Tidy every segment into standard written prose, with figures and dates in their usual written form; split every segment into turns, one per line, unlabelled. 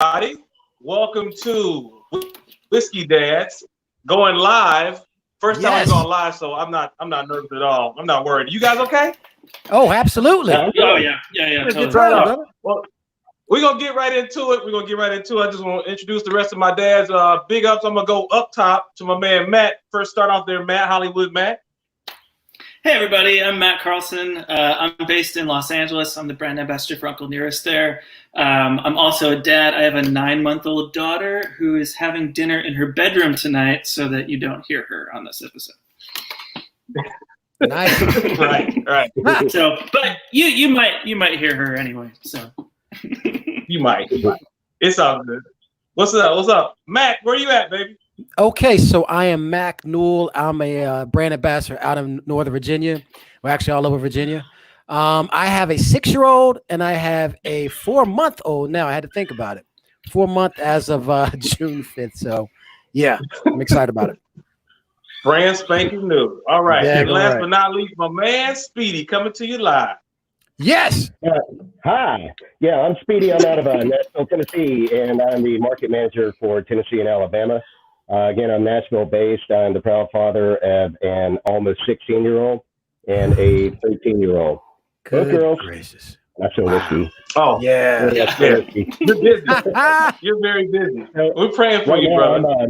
everybody. Welcome to Whiskey Dads going live. First time we've
Yes.
gone live, so I'm not nervous at all. I'm not worried. You guys okay?
Oh, absolutely.
Oh yeah,
Let's get
totally.
started,
Right on.
brother.
Well, we're gonna get right into it. I just want to introduce the rest of my dads. Big ups. I'm gonna go up top to my man Matt. First, start off there, Matt Hollywood. Matt.
Hey everybody, I'm Matt Carlson. I'm based in Los Angeles. I'm the brand ambassador for Uncle Nearest there. I'm also a dad. I have a 9-month-old daughter who is having dinner in her bedroom tonight, so that you don't hear her on this episode.
Nice.
Right.
So, but you might hear her anyway. So
You might. It's all good. What's up, Matt? Where you at, baby?
Okay, so I am Mac Newell. I'm a brand ambassador out of Northern Virginia. We're actually all over Virginia. I have a 6-year-old and I have a 4-month-old now. I had to think about it. 4-month as of June 5th. So, yeah, I'm excited about it.
Brand spanking new. All right.
Yeah,
And last
right.
but not least, my man Speedy coming to you live.
Yes.
Hi. Yeah, I'm Speedy. I'm out of Nashville, Tennessee, and I'm the market manager for Tennessee and Alabama. Again, I'm Nashville-based. I'm the proud father of an almost 16-year-old and a 13-year-old. Both
Good
girls.
gracious.
That's so whiskey.
Oh,
Yeah.
That's
yeah.
whiskey.
You're busy. You're very busy. We're praying for
Right
you,
now,
brother.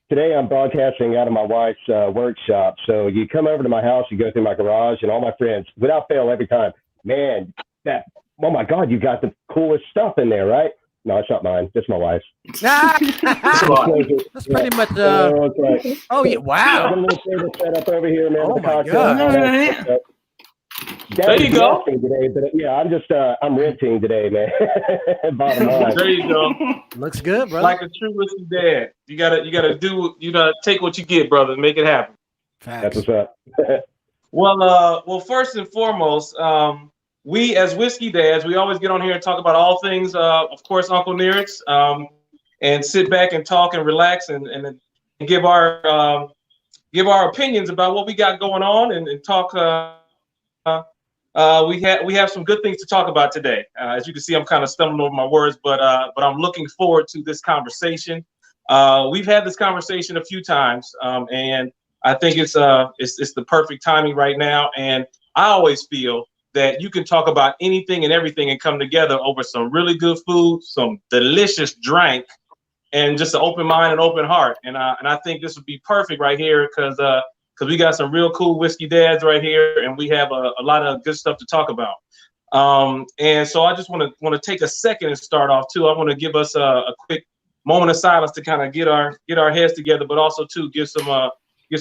today I'm broadcasting out of my wife's workshop. So you come over to my house, you go through my garage, and all my friends, without fail, every time, man, oh my God, you got the coolest stuff in there, right? No, it's not mine. It's my wife's.
That's pretty much.
It's like,
Oh, yeah.
I
Wow.
got a little table set up over here, man.
Oh,
with a
my
cocktail
God.
and all that stuff.
There you go.
Today, but yeah, I'm renting today, man. Bottom line.
There you go.
Looks good, brother.
Like a true whiskey dad. You gotta take what you get, brother, and make it happen.
That's
Facts.
what's up.
Well, first and foremost, we as whiskey dads, we always get on here and talk about all things, of course, Uncle Nearest, and sit back and talk and relax and give our opinions about what we got going on and talk. We have some good things to talk about today. As you can see, I'm kind of stumbling over my words, but I'm looking forward to this conversation. We've had this conversation a few times, and I think it's the perfect timing right now. And I always feel that you can talk about anything and everything and come together over some really good food, some delicious drink, and just an open mind and open heart. And I think this would be perfect right here because we got some real cool whiskey dads right here, and we have a lot of good stuff to talk about. And so I just want to take a second and start off too. I want to give us a quick moment of silence to kind of get our heads together, but also to give some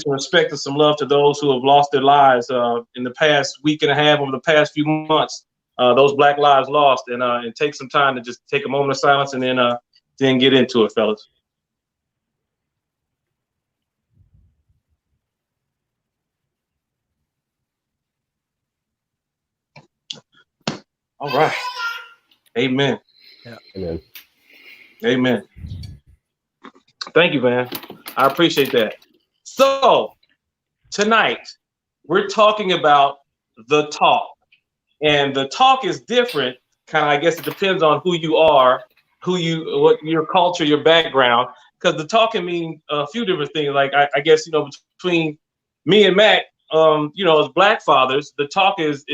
respect and some love to those who have lost their lives in the past week and a half, over the past few months. Those Black lives lost, and take some time to just take a moment of silence and then get into it, fellas. All right. Amen.
Amen.
Amen. Thank you, man. I appreciate that. So tonight we're talking about the talk, and the talk is different. Kind of, I guess it depends on who you are, what your culture, your background, because the talk can mean a few different things. Like I guess between me and Mac, as Black fathers, the talk is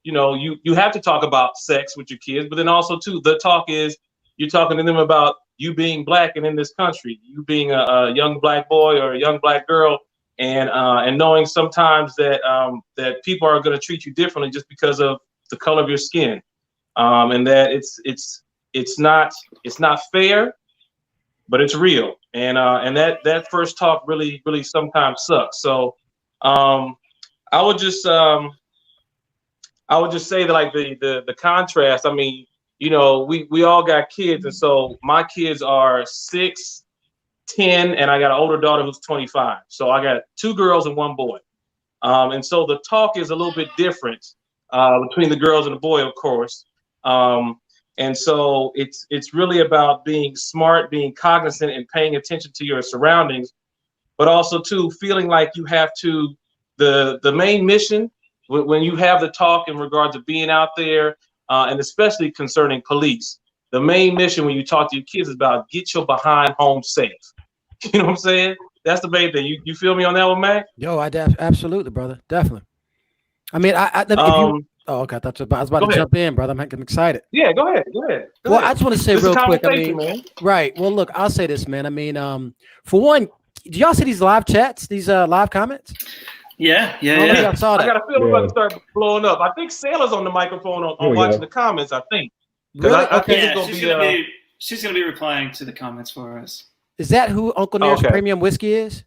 you have to talk about sex with your kids, but then also too the talk is you're talking to them about you being Black and in this country, you being a young Black boy or a young Black girl, and knowing sometimes that people are going to treat you differently just because of the color of your skin, and that it's not fair, but it's real, and that first talk really sometimes sucks. So I would just say that, like, the contrast. I mean, we all got kids, and so my kids are 6, 10, and I got an older daughter who's 25. So I got 2 girls and 1 boy. And so the talk is a little bit different between the girls and the boy, of course. And so it's really about being smart, being cognizant, and paying attention to your surroundings, but also too feeling like you have to. The main mission when you have the talk in regards to being out there, and especially concerning police, the main mission when you talk to your kids is about get your behind home safe. You know what I'm saying? That's the main thing. You feel me on that one, Mac?
Yo, absolutely, brother, definitely. I mean, if you. Oh, okay. I was about to jump in, brother. I'm excited.
Yeah, go ahead. Go ahead.
I just want to say
this
real quick. I mean,
man.
Right. Well, look, I'll say this, man. I mean, for one, do y'all see these live chats, these live comments?
Yeah.
I saw that.
I got a feeling we're about to start blowing up. I think Sailor's on the microphone on watching the comments. I think.
Really?
I think it's gonna
she's gonna be replying to the comments for us.
Is that who Uncle Nearest Premium Whiskey is?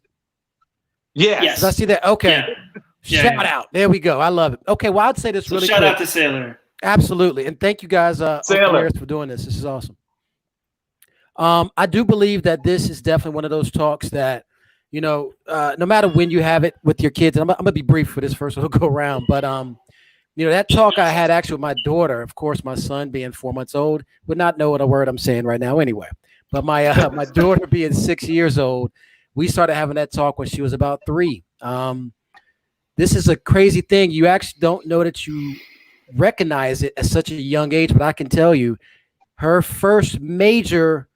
Yes.
Does I see that? Okay.
Yeah.
Shout out. There we go. I love it. Okay. Well, I'd say this really quick.
Shout out to Sailor.
Absolutely. And thank you guys, Uncle Nearest, for doing this. This is awesome. I do believe that this is definitely one of those talks that, no matter when you have it with your kids, and I'm going to be brief for this first, we'll go around, but, that talk I had actually with my daughter, of course, my son being 4 months old would not know what a word I'm saying right now anyway. But my my daughter being 6 years old, we started having that talk when she was about 3. This is a crazy thing. You actually don't know that you recognize it at such a young age, but I can tell you her first major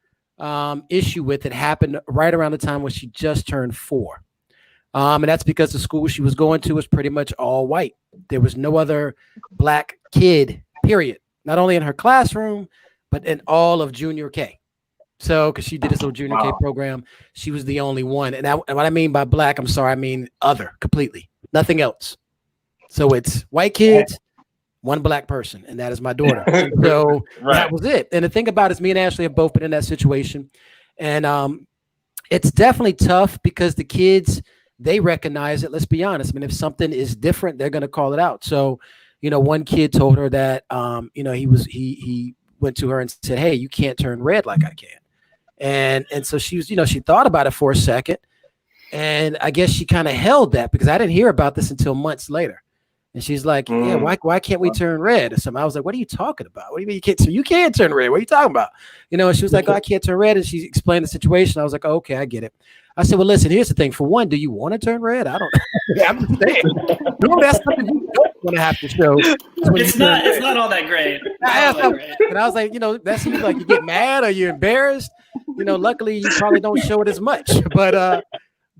issue with it happened right around the time when she just turned 4. And that's because the school she was going to was pretty much all white. There was no other black kid, period. Not only in her classroom, but in all of junior K. So, because she did this little junior K program, she was the only one. And what I mean by black, I'm sorry, I mean other, completely. Nothing else. So it's white kids, one black person, and that is my daughter. And so that was it. And the thing about it is me and Ashley have both been in that situation. And it's definitely tough because the kids, they recognize it. Let's be honest. I mean, if something is different, they're going to call it out. So, one kid told her that, he went to her and said, "Hey, you can't turn red like I can." And so she was, she thought about it for a second. And I guess she kind of held that because I didn't hear about this until months later. And she's like, "Yeah, why can't we turn red?" Or something. I was like, "What are you talking about? What do you mean you can't? You can't turn red. What are you talking about?" And she was like, "Oh, I can't turn red." And she explained the situation. I was like, "Oh, okay, I get it." I said, "Well, listen, here's the thing. For one, do you want to turn red? I don't know. I'm just saying. That's something you don't want to have to show.
It's not all that great.
And I was like, that seems like you get mad or you're embarrassed. Luckily you probably don't show it as much.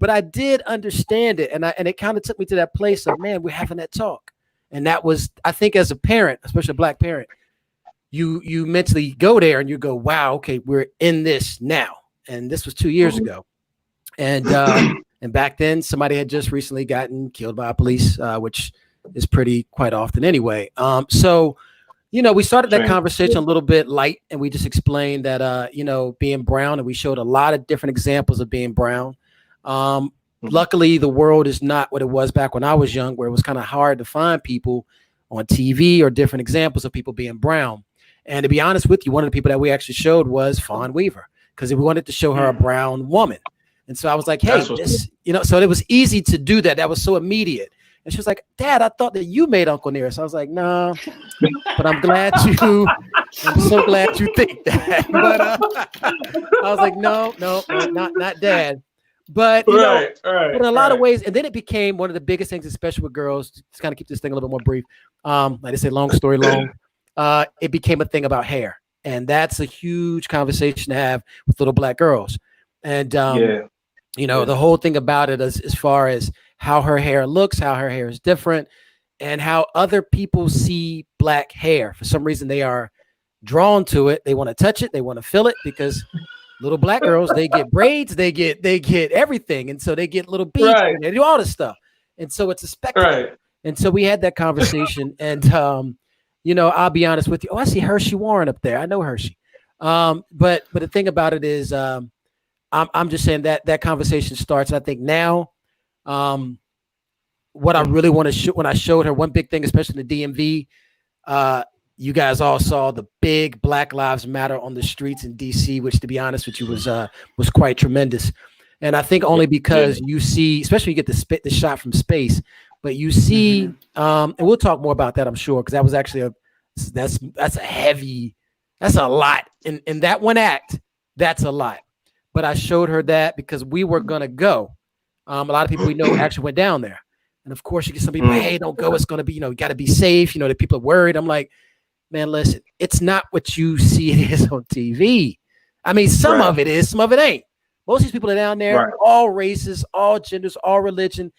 But I did understand it, and it kind of took me to that place of, man, we're having that talk. And that was, I think, as a parent, especially a black parent, you mentally go there and you go, wow, okay, we're in this now. And this was 2 years ago. And back then, somebody had just recently gotten killed by police, which is quite often anyway. So, we started that conversation a little bit light, and we just explained that, being brown, and we showed a lot of different examples of being brown. Luckily, the world is not what it was back when I was young, where it was kind of hard to find people on TV or different examples of people being brown. And to be honest with you, one of the people that we actually showed was Fawn Weaver, because we wanted to show her a brown woman. And so I was like, hey, so it was easy to do that. That was so immediate. And she was like, "Dad, I thought that you made Uncle Nearest." I was like, "No, but I'm so glad you think that." But I was like, no, not Dad. But but in a lot of ways, and then it became one of the biggest things, especially with girls, to kind of keep this thing a little bit more brief. Like I say, long story long, it became a thing about hair. And that's a huge conversation to have with little black girls. And, the whole thing about it is as far as how her hair looks, how her hair is different, and how other people see black hair. For some reason, they are drawn to it. They want to touch it. They want to feel it because little black girls, they get braids, they get everything. And so they get little beads, and they do all this stuff. And so it's a spectrum. Right. And so we had that conversation. And, I'll be honest with you. Oh, I see Hershey Warren up there. I know Hershey. But the thing about it is, I'm just saying that conversation starts. I think now, what I really want to show, when I showed her one big thing, especially in the DMV, you guys all saw the big Black Lives Matter on the streets in DC, which, to be honest with you, was quite tremendous. And I think only because you see, especially you get the shot from space, but you see, and we'll talk more about that, I'm sure, because that was actually that's a lot in that one act. That's a lot. But I showed her that because we were gonna go. A lot of people we know actually went down there, and of course you get some people, hey, don't go. It's gonna be, you got to be safe. The people are worried. I'm like, man, listen, it's not what you see it is on TV. I mean, some of it is, some of it ain't. Most of these people are down there, all races, all genders, all religion,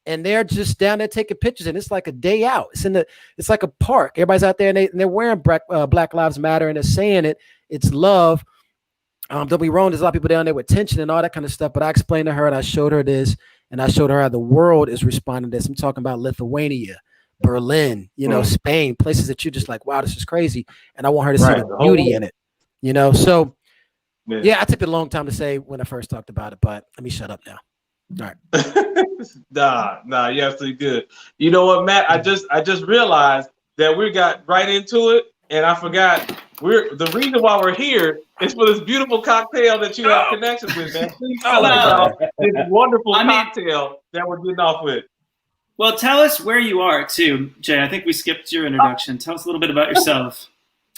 and they're just down there taking pictures. And it's like a day out. It's like a park. Everybody's out there, and they're wearing Black Lives Matter, and they're saying it. It's love. Don't be wrong. There's a lot of people down there with tension and all that kind of stuff. But I explained to her, and I showed her this, and I showed her how the world is responding to this. I'm talking about Lithuania, Berlin, Spain, places that you're just like, wow, this is crazy. And I want her to see the beauty in it, So, yeah, I took a long time to say when I first talked about it, but let me shut up now. All
right. nah, you're absolutely good. You know what, Matt? I just realized that we got right into it, and I forgot the reason why we're here is for this beautiful cocktail that you have connections with, man. Please tell us about this wonderful cocktail that we're getting off with.
Well, tell us where you are too, Jay. I think we skipped your introduction. Tell us a little bit about yourself.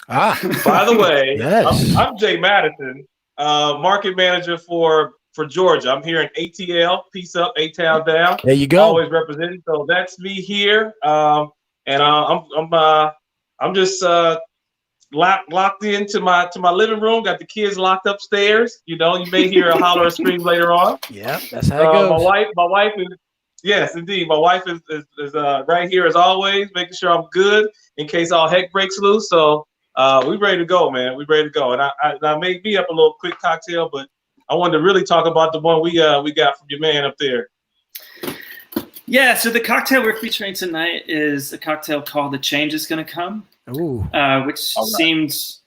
By the way, yes. I'm Jay Madison, market manager for Georgia. I'm here in ATL, peace up, A-Town down.
There you go.
Always representing. So that's me here, and I'm just locked into my living room. Got the kids locked upstairs. You may hear a holler or scream later on.
Yeah, that's how it goes.
My wife is. Yes, indeed. My wife is right here as always, making sure I'm good in case all heck breaks loose. So we ready to go, man. We ready to go. And I made me up a little quick cocktail, but I wanted to really talk about the one we got from your man up there.
Yeah. So the cocktail we're featuring tonight is a cocktail called "The Change Is Gonna Come," which seems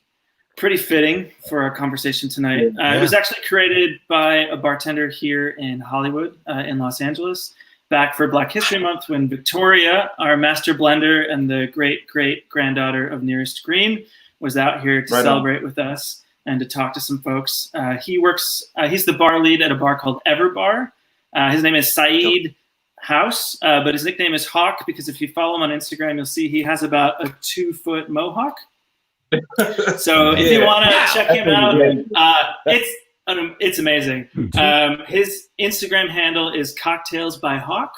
pretty fitting for our conversation tonight. It was actually created by a bartender here in Hollywood, in Los Angeles, back for Black History Month when Victoria, our master blender and the great-great-granddaughter of Nearest Green, was out here to celebrate with us and to talk to some folks. He's the bar lead at a bar called Everbar. His name is Saeed House, but his nickname is Hawk because if you follow him on Instagram, you'll see he has about a 2-foot mohawk. So if you want to check him out, it's amazing. His Instagram handle is Cocktails by Hawk,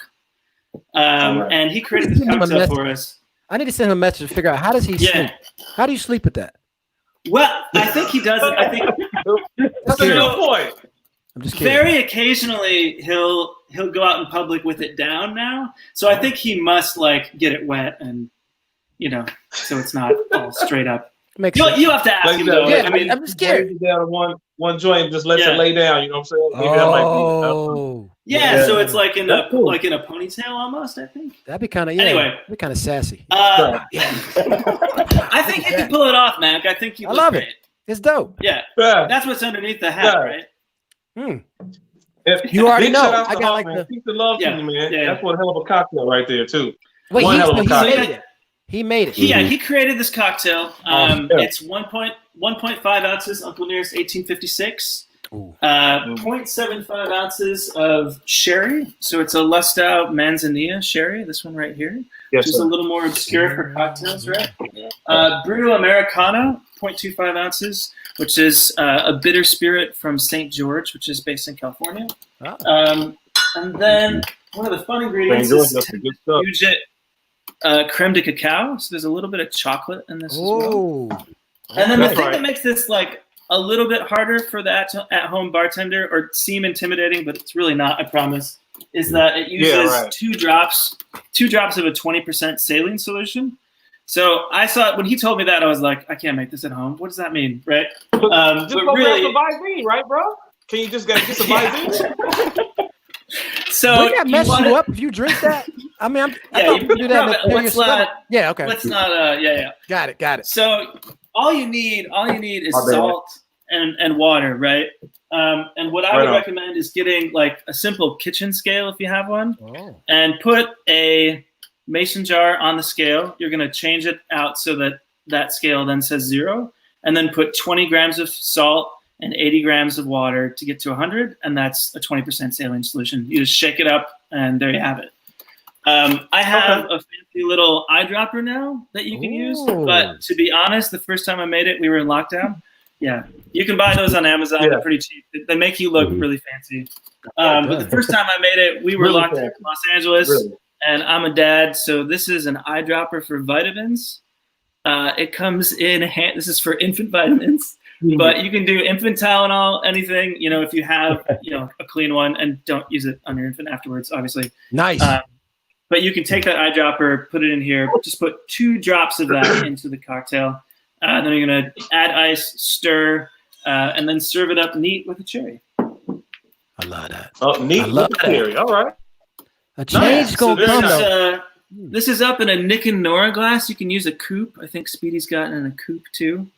and he created this cocktail for us.
I need to send him a message to figure out how does he sleep? How do you sleep with that?
Well, I think he does it. I think
that's a good point.
I'm just kidding.
Very occasionally he'll go out in public with it down now. So I think he must get it wet and so it's not all straight up. You have to ask him though.
Yeah, I'm just scared.
Down one joint, just lets it lay down. You know what I'm saying? Maybe that might
be. So it's like in a ponytail almost. I think
that'd be kind of
anyway.
Be kind of sassy.
I think you can pull it off, Mac. I think you.
I love
great.
it. It's dope.
Yeah, that's what's underneath the hat, right?
You already know. I got
keep the love to you, man. Yeah. That's one hell of a cocktail right there too.
Wait, one hell of a cocktail. He made it.
Yeah, he created this cocktail. It's 1.5 ounces Uncle Nearest 1856. 0.75 ounces of sherry. So it's a Lustau Manzanilla sherry. This one right here, which is a little more obscure for cocktails, right? Brew Americano, 0.25 ounces, which is a bitter spirit from St. George, which is based in California. And then one of the fun ingredients is Puget creme de cacao. So there's a little bit of chocolate in this as well. And then the thing that makes this a little bit harder for the at-home bartender or seem intimidating, but it's really not, I promise, is that it uses 2 drops of a 20% saline solution. So I saw when he told me that, I was like, I can't make this at home. What does that mean, right?
Just go grab some Visine, right, bro? Can you just get some Visine?
So
would that mess you up if you drink that? I mean, I thought you could do that.
Let's not.
Yeah, okay.
Let's not. Yeah.
Got it.
So all you need is salt and water, right? And what I would recommend is getting a simple kitchen scale if you have one, and put a mason jar on the scale. You're going to change it out so that scale then says 0, and then put 20 grams of salt and 80 grams of water to get to 100, and that's a 20% saline solution. You just shake it up, and there you have it. I have a fancy little eyedropper now that you can use, but to be honest, the first time I made it, we were in lockdown. Yeah, you can buy those on Amazon. They're pretty cheap. They make you look really fancy. But the first time I made it, we were locked in Los Angeles, and I'm a dad, so this is an eyedropper for vitamins. It comes in a hand. This is for infant vitamins, but you can do infant Tylenol, anything. If you have a clean one, and don't use it on your infant afterwards, obviously.
Nice.
But you can take that eyedropper, put it in here. Just put 2 drops of that into the cocktail. Then you're gonna add ice, stir, and then serve it up neat with a cherry.
I love that.
Oh, neat with a cherry. All right.
A change gonna come though.
This is up in a Nick and Nora glass. You can use a coupe. I think Speedy's got it in a coupe too.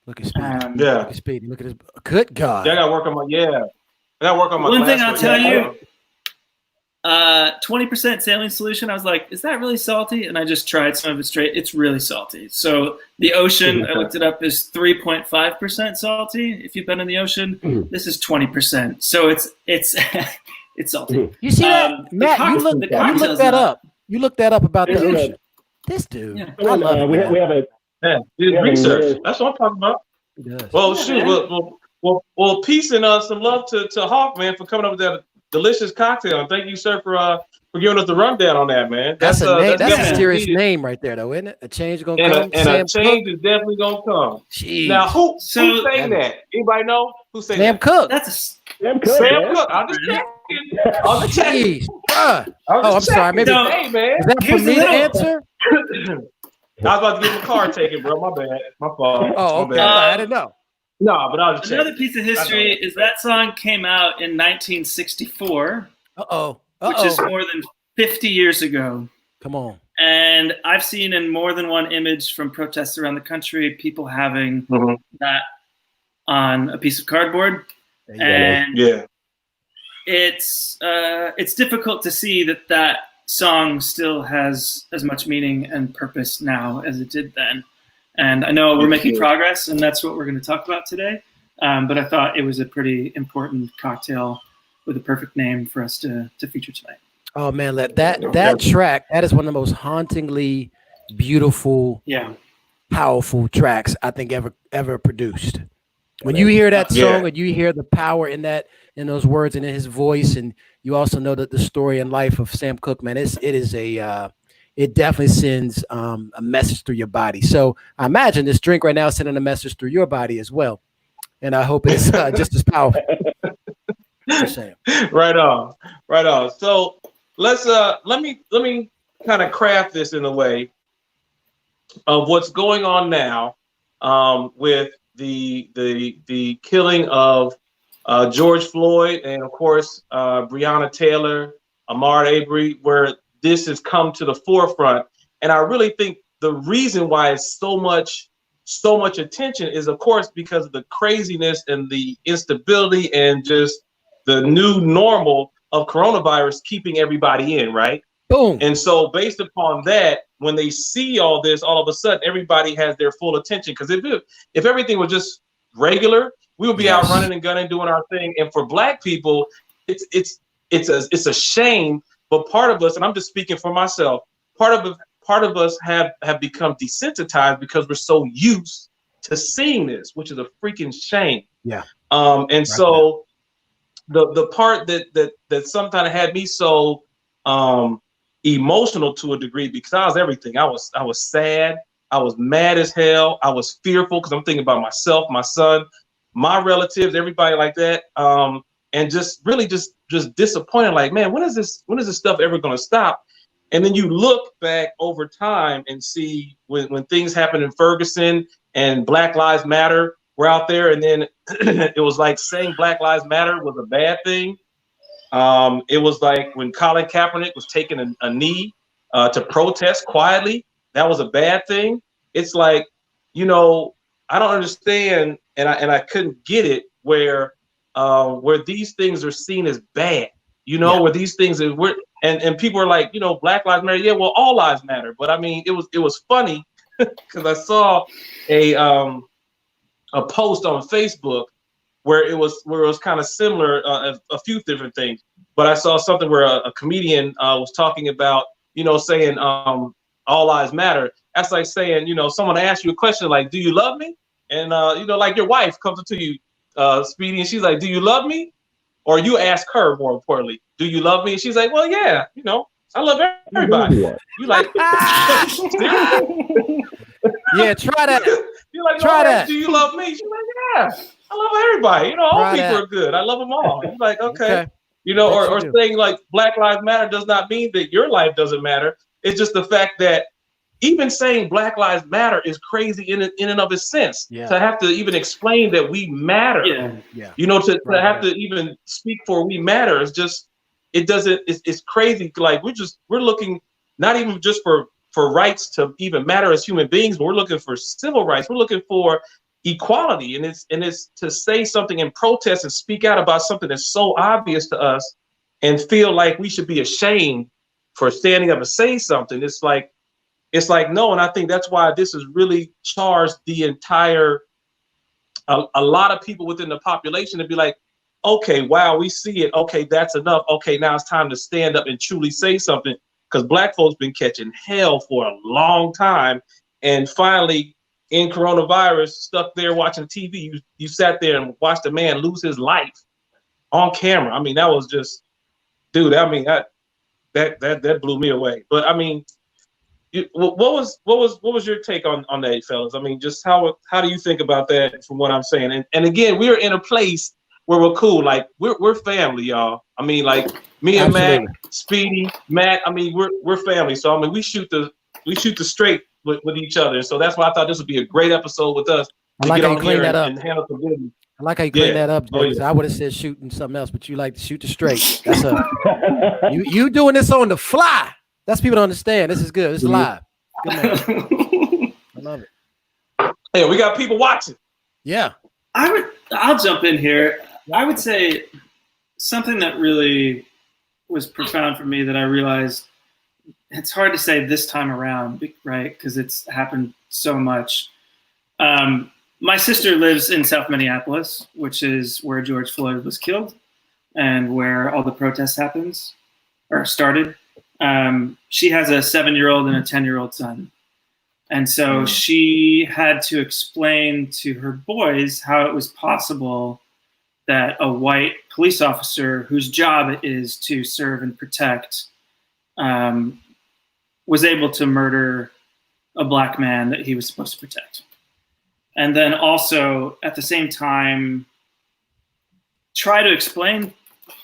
Look at Speedy.
Yeah.
Look at Speedy. Look at his. Good God.
I gotta work on my. I gotta work on my.
One thing I'll tell you. 20% saline solution. I was like, is that really salty? And I just tried some of it straight. It's really salty. So the ocean, I looked it up, is 3.5% salty. If you've been in the ocean, this is 20%. So it's it's salty.
You see that, Matt? You look that up. You looked that up about the ocean. This dude.
Yeah.
I love it. We have a
research. That's what I'm talking about. Well, shoot. Well, peace and some love to Hawk, man, for coming up with that delicious cocktail. And thank you, sir, for giving us the rundown on that, man.
That's a name. That's a serious name right there, though, isn't it? A change gonna come.
And a change is definitely gonna come.
Jeez.
Now, who's saying that? Anybody know who's saying
Sam
that?
Cooke.
That's
Sam Cooke.
Sam Cooke. I'm just checking.
Jeez, bruh. I'm sorry. Maybe
hey, man.
Is that for me to answer?
I was about to get my car taken, bro. My bad. My fault.
Oh, okay. I didn't know.
No, but I was just
another piece of history is that song came out in 1964. Which is more than 50 years ago.
Come on.
And I've seen in more than one image from protests around the country, people having that on a piece of cardboard. And it's difficult to see that song still has as much meaning and purpose now as it did then. And I know we're making progress, and that's what we're going to talk about today. But I thought it was a pretty important cocktail with a perfect name for us to feature tonight.
Oh man, that track, that is one of the most hauntingly beautiful, powerful tracks I think ever produced. When you hear that song and you hear the power in those words and in his voice, and you also know that the story and life of Sam Cooke, man, it definitely sends a message through your body. So I imagine this drink right now is sending a message through your body as well, and I hope it's just as powerful.
Right on. So let's let me kind of craft this in a way of what's going on now with the killing of George Floyd and of course Breonna Taylor, Ahmaud Arbery, where this has come to the forefront. And I really think the reason why it's so much attention is, of course, because of the craziness and the instability and just the new normal of coronavirus keeping everybody in, right?
Boom.
And so based upon that, when they see all this, all of a sudden, everybody has their full attention. Because if everything was just regular, we would be out running and gunning, doing our thing. And for Black people, it's a shame. But part of us, and I'm just speaking for myself, part of us have become desensitized because we're so used to seeing this, which is a freaking shame.
Yeah.
And so the part that sometimes had me so emotional to a degree, because I was everything. I was sad. I was mad as hell. I was fearful because I'm thinking about myself, my son, my relatives, everybody like that. And just really just disappointed, like, man, when is this stuff ever going to stop? And then you look back over time and see when things happened in Ferguson and Black Lives Matter were out there, and then it was like saying Black Lives Matter was a bad thing. It was like when Colin Kaepernick was taking a knee to protest quietly, that was a bad thing. It's like, I don't understand, and I couldn't get it where these things are seen as bad, where these things are and people are like, Black Lives Matter. Yeah, well, all lives matter. But I mean, it was funny because I saw a post on Facebook where it was kind of similar, a few different things. But I saw something where a comedian was talking about, saying all lives matter. That's like saying, someone asks you a question like, do you love me? And, like your wife comes up to you, Speedy, and she's like, do you love me? Or you ask her, more importantly, do you love me? And she's like, well, yeah, I love everybody. You like,
Yeah, try that.
You're like,
Try
no,
that.
do you love me? She's like, yeah, I love everybody. You know, all
Try
people
that.
are good. I love them all. You're like, okay. You
I
know,
bet you
or
do.
saying like Black Lives Matter does not mean that your life doesn't matter. It's just the fact that even saying Black Lives Matter is crazy in and of its sense.
Yeah.
To have to even explain that we matter.
Yeah.
You know, to have to even speak for we matter is just, it doesn't, it's crazy. Like we're looking not even just for rights to even matter as human beings, but we're looking for civil rights. We're looking for equality. And it's to say something in protest and speak out about something that's so obvious to us and feel like we should be ashamed for standing up and say something. It's like no. And I think that's why this has really charged the entire, a lot of people within the population to be like, okay, wow, we see it. Okay, that's enough. Okay, now it's time to stand up and truly say something, because Black folks been catching hell for a long time. And finally, in coronavirus, stuck there watching TV, you sat there and watched a man lose his life on camera. I mean, that was just, dude, I mean, that blew me away. But I mean, what was your take on that, fellas? I mean, just how do you think about that from what I'm saying? And again, we're in a place where we're cool. Like we're family, y'all. I mean, like me and
Absolutely.
Mac, Speedy, Matt. I mean, we're family. So I mean, we shoot the straight with each other. So that's why I thought this would be a great episode with us
I
to
like
get
how you
on
clean
here
that up.
and handle some business.
I like how you clean that up,
Oh,
Jay.
yeah.
I would have said shooting something else, but you like to shoot the straight. That's you doing this on the fly. That's people don't understand. This is good. It's live. Good man. I love it.
Hey, we got people watching.
Yeah.
I'll jump in here. I would say something that really was profound for me that I realized, it's hard to say this time around, right? Because it's happened so much. My sister lives in South Minneapolis, which is where George Floyd was killed and where all the protests started. She has a 7-year-old and a 10-year-old son. And so she had to explain to her boys how it was possible that a white police officer whose job it is to serve and protect was able to murder a Black man that he was supposed to protect. And then also at the same time, try to explain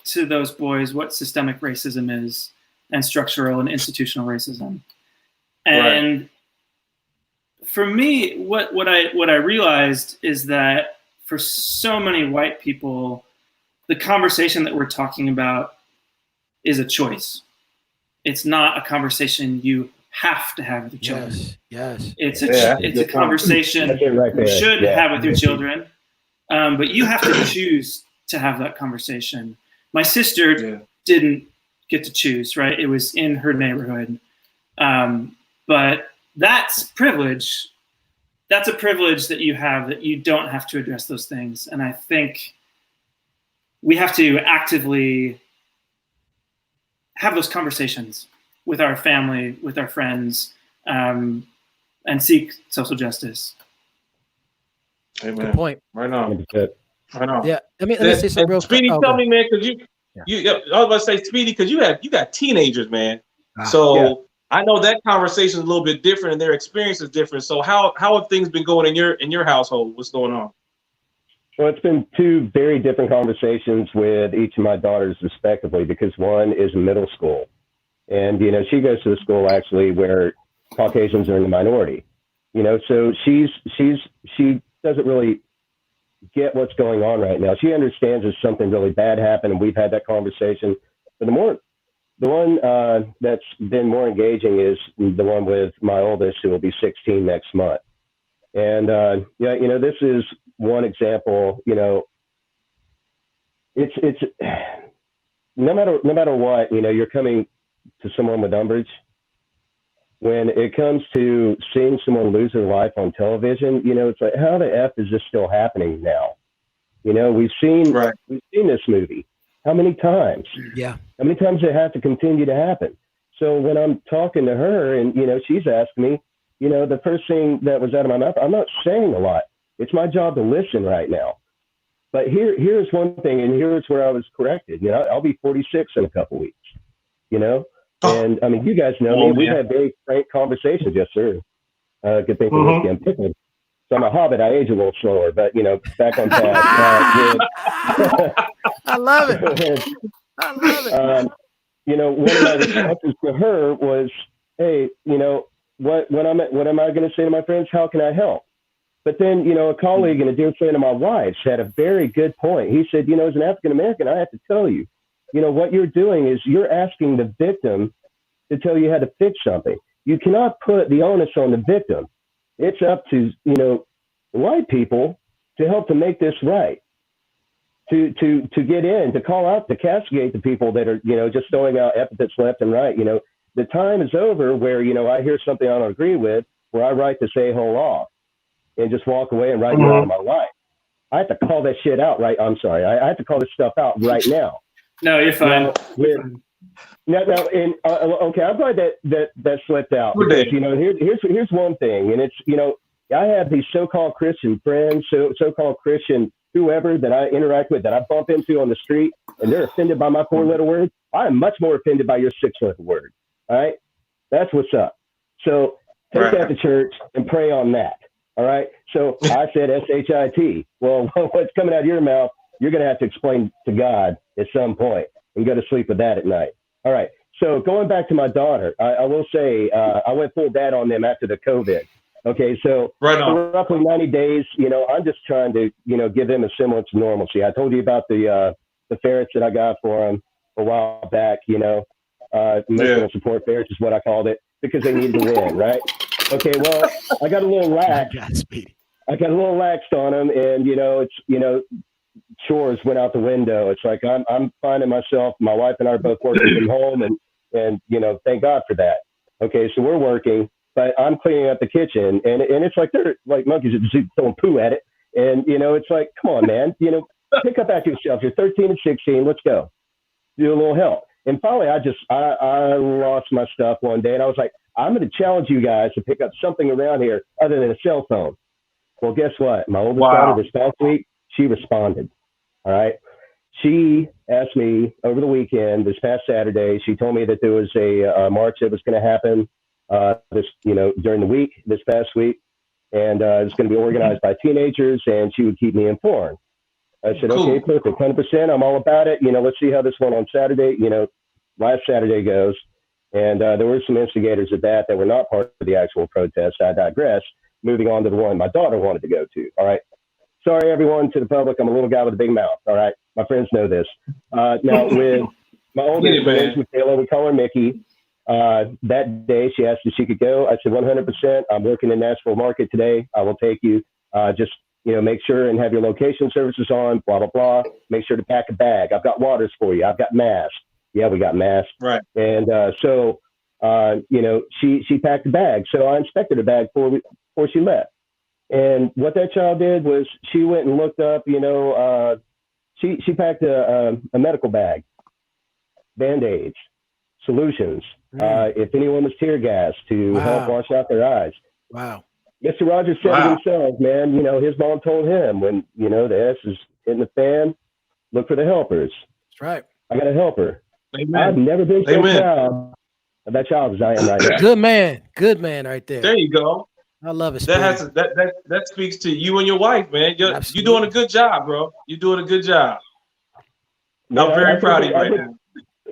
to those boys what systemic racism is and structural and institutional racism. And for me, what I realized is that for so many white people, the conversation that we're talking about is a choice. It's not a conversation you have to have with your children.
Yes.
It's a conversation you should have with your children, but you have to choose to have that conversation. My sister didn't get to choose, right? It was in her neighborhood. But that's privilege. That's a privilege that you have, that you don't have to address those things. And I think we have to actively have those conversations with our family, with our friends, and seek social justice.
Amen.
Good point.
Right on. Right on.
Yeah. Let me say something real quick.
Speedy, tell me, man, because I was about to say, Speedy, because you got teenagers, man. I know that conversation is a little bit different and their experience is different. So how have things been going in your household? What's going on?
Well, it's been two very different conversations with each of my daughters respectively, because one is middle school. And, she goes to a school actually where Caucasians are in the minority, so she doesn't really get what's going on right now. She understands that something really bad happened, and we've had that conversation. But the one that's been more engaging is the one with my oldest, who will be 16 next month. And, this is one example, it's no matter what, you're coming to someone with umbrage. When it comes to seeing someone lose their life on television, it's like, how the F is this still happening now? We've seen this movie. How many times?
Yeah.
How many times does it have to continue to happen? So when I'm talking to her and, she's asking me, the first thing that was out of my mouth, I'm not saying a lot. It's my job to listen right now. But here's one thing, and here's where I was corrected. I'll be 46 in a couple weeks, And I mean, you guys know me. We've had very frank conversations. Yes, sir. Good thing for whiskey. I'm picking. So I'm a hobbit. I age a little slower, but back on task.
I love it. I love it.
One of my responses to her was, "Hey, what am I going to say to my friends? How can I help?" But then, a colleague and a dear friend of my wife's had a very good point. He said, as an African American, I have to tell you, what you're doing is you're asking the victim to tell you how to fix something. You cannot put the onus on the victim. It's up to, white people to help to make this right, to get in, to call out, to castigate the people that are, just throwing out epithets left and right. The time is over where, I hear something I don't agree with, where I write the say-hole off and just walk away and write you out of my life. I have to call that shit out, right? I'm sorry. I have to call this stuff out right now.
No, you're fine.
Okay, I'm glad that slipped out. Because, here's one thing, and it's, I have these so-called Christian friends, so-called Christian whoever that I interact with, that I bump into on the street, and they're offended by my 4-letter word. I am much more offended by your 6-letter word. All right? That's what's up. So take that to church and pray on that. All right? So I said S-H-I-T. Well, what's coming out of your mouth, you're going to have to explain to God at some point and go to sleep with that at night. All right. So going back to my daughter, I will say I went full dad on them after the COVID. Okay. So for roughly 90 days, I'm just trying to, give them a semblance of normalcy. I told you about the ferrets that I got for them a while back, emotional support ferrets is what I called it, because they needed to win. Right. Okay. Well, I got a little lax. I got a little laxed on them, and, it's, chores went out the window. It's like I'm finding myself, my wife and I are both working from home, and thank God for that. Okay, so we're working, but I'm cleaning up the kitchen, and it's like they're like monkeys at the zoo throwing poo at it, and it's like, come on, man, pick up after yourself. You're 13 and 16. Let's go. Do a little help. And finally, I lost my stuff one day, and I was like, I'm going to challenge you guys to pick up something around here other than a cell phone. Well, guess what? My oldest daughter this past week, she responded. All right. She asked me over the weekend, this past Saturday, she told me that there was a march that was going to happen during the week, this past week. And it's going to be organized by teenagers, and she would keep me informed. I said, okay, perfect. 100%. I'm all about it. Let's see how this one on Saturday, last Saturday goes. And there were some instigators at that were not part of the actual protest. I digress. Moving on to the one my daughter wanted to go to. All right. Sorry, everyone, to the public. I'm a little guy with a big mouth. All right. My friends know this. Now, with my oldest friend, Michaela, we call her Mickey. That day, she asked if she could go. I said, 100%. I'm working in Nashville Market today. I will take you. Just, make sure and have your location services on, blah, blah, blah. Make sure to pack a bag. I've got waters for you. I've got masks. Yeah, we got masks.
Right.
And she packed a bag. So I inspected her bag before she left. And what that child did was she went and looked up, she packed a medical bag, Band-Aids, solutions, if anyone was tear gas to help wash out their eyes.
Wow.
Mr. Rogers said it himself, man, his mom told him when, the S is in the fan, look for the helpers.
That's right.
I got a helper.
Amen.
I've never been so proud of that child as I am right now.
Good man right there.
There you go.
I love it.
That speaks to you and your wife, man. You're doing a good job, bro. You're doing a good job. I'm very proud of you right now.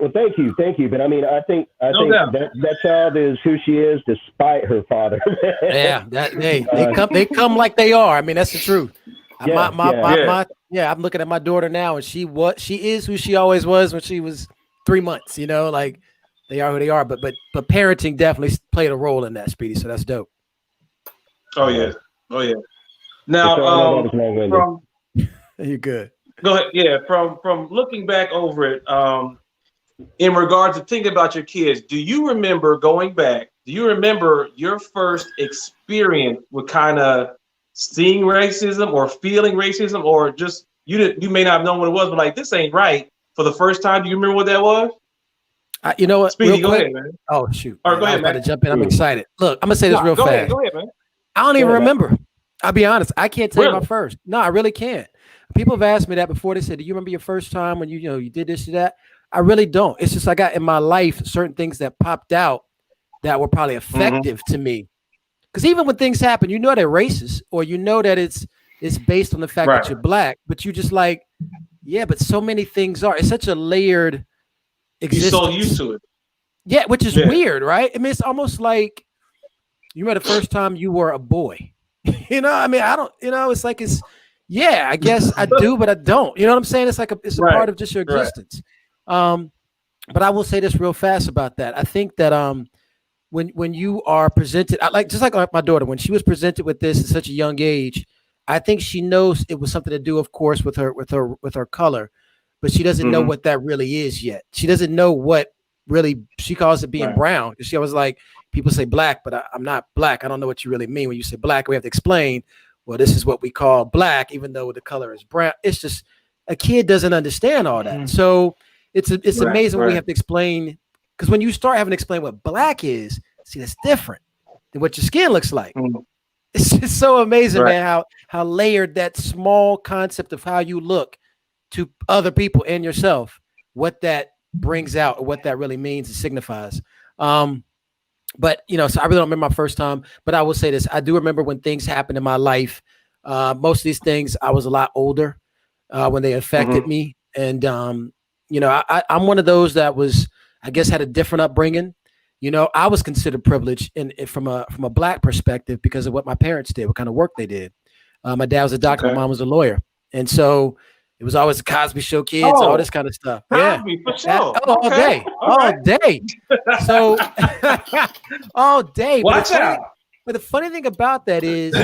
Well, thank you. But I think that child is who she is, despite her father.
Yeah, they come like they are. I mean, that's the truth. I'm looking at my daughter now, and she is who she always was when she was 3 months. Like they are who they are. But parenting definitely played a role in that, Speedy. So that's dope.
Oh yeah. Now,
you're good.
Go ahead. Yeah, from looking back over it, in regards to thinking about your kids, do you remember going back? Do you remember your first experience with kind of seeing racism or feeling racism, or just you may not have known what it was, but like, this ain't right for the first time? Do you remember what that was?
You know what?
Speedy, go ahead, man.
Oh shoot!
All right, go ahead, man.
I'm about to jump in. I'm excited. Look, I'm gonna say this real fast.
Go ahead, man.
I don't even remember. I'll be honest. I can't tell you my first. No, I really can't. People have asked me that before. They said, "Do you remember your first time when you did this or that?" I really don't. It's just I got in my life certain things that popped out that were probably effective to me. because even when things happen, you know they're racist, or you know that it's based on the fact that
Right.
you're black, but you just like, yeah, but so many things are. It's such a layered
You're so used
existence.
to it.
Yeah, which is
Yeah.
weird, right? I mean, it's almost like you remember the first time you were a boy. I mean, I don't, it's like yeah, I guess I do, but I don't. You know what I'm saying? It's like it's a
Right.
part of just your
Right.
existence. But I will say this real fast about that. I think that when you are presented, just like my daughter, when she was presented with this at such a young age, I think she knows it was something to do, of course, with her color, but she doesn't know
Mhm.
what that really is yet. She doesn't know what really she calls it being
Right.
brown. She always like people say black, but I'm not black. I don't know what you really mean when you say black. We have to explain. Well, this is what we call black, even though the color is brown. It's just a kid doesn't understand all that.
Mhm.
So it's
Right.
amazing when we
Right.
have to explain, because when you start having to explain what black is, see, that's different than what your skin looks like.
Mhm.
It's just so amazing,
Right.
man, how layered that small concept of how you look to other people and yourself, what that brings out or what that really means and signifies. But so I really don't remember my first time, but I will say this: I do remember when things happened in my life. Most of these things, I was a lot older when they affected
Mhm.
me, and I'm one of those that was, I guess, had a different upbringing. I was considered privileged from a black perspective because of what my parents did, what kind of work they did. My dad was a doctor, my
Okay.
mom was a lawyer, and so it was always the Cosby Show kids, all
Oh,
this kind of stuff. Yeah,
Cosby for sure.
all
Okay.
day,
All
all
right.
day. So all day.
Watch out.
But the funny thing about that is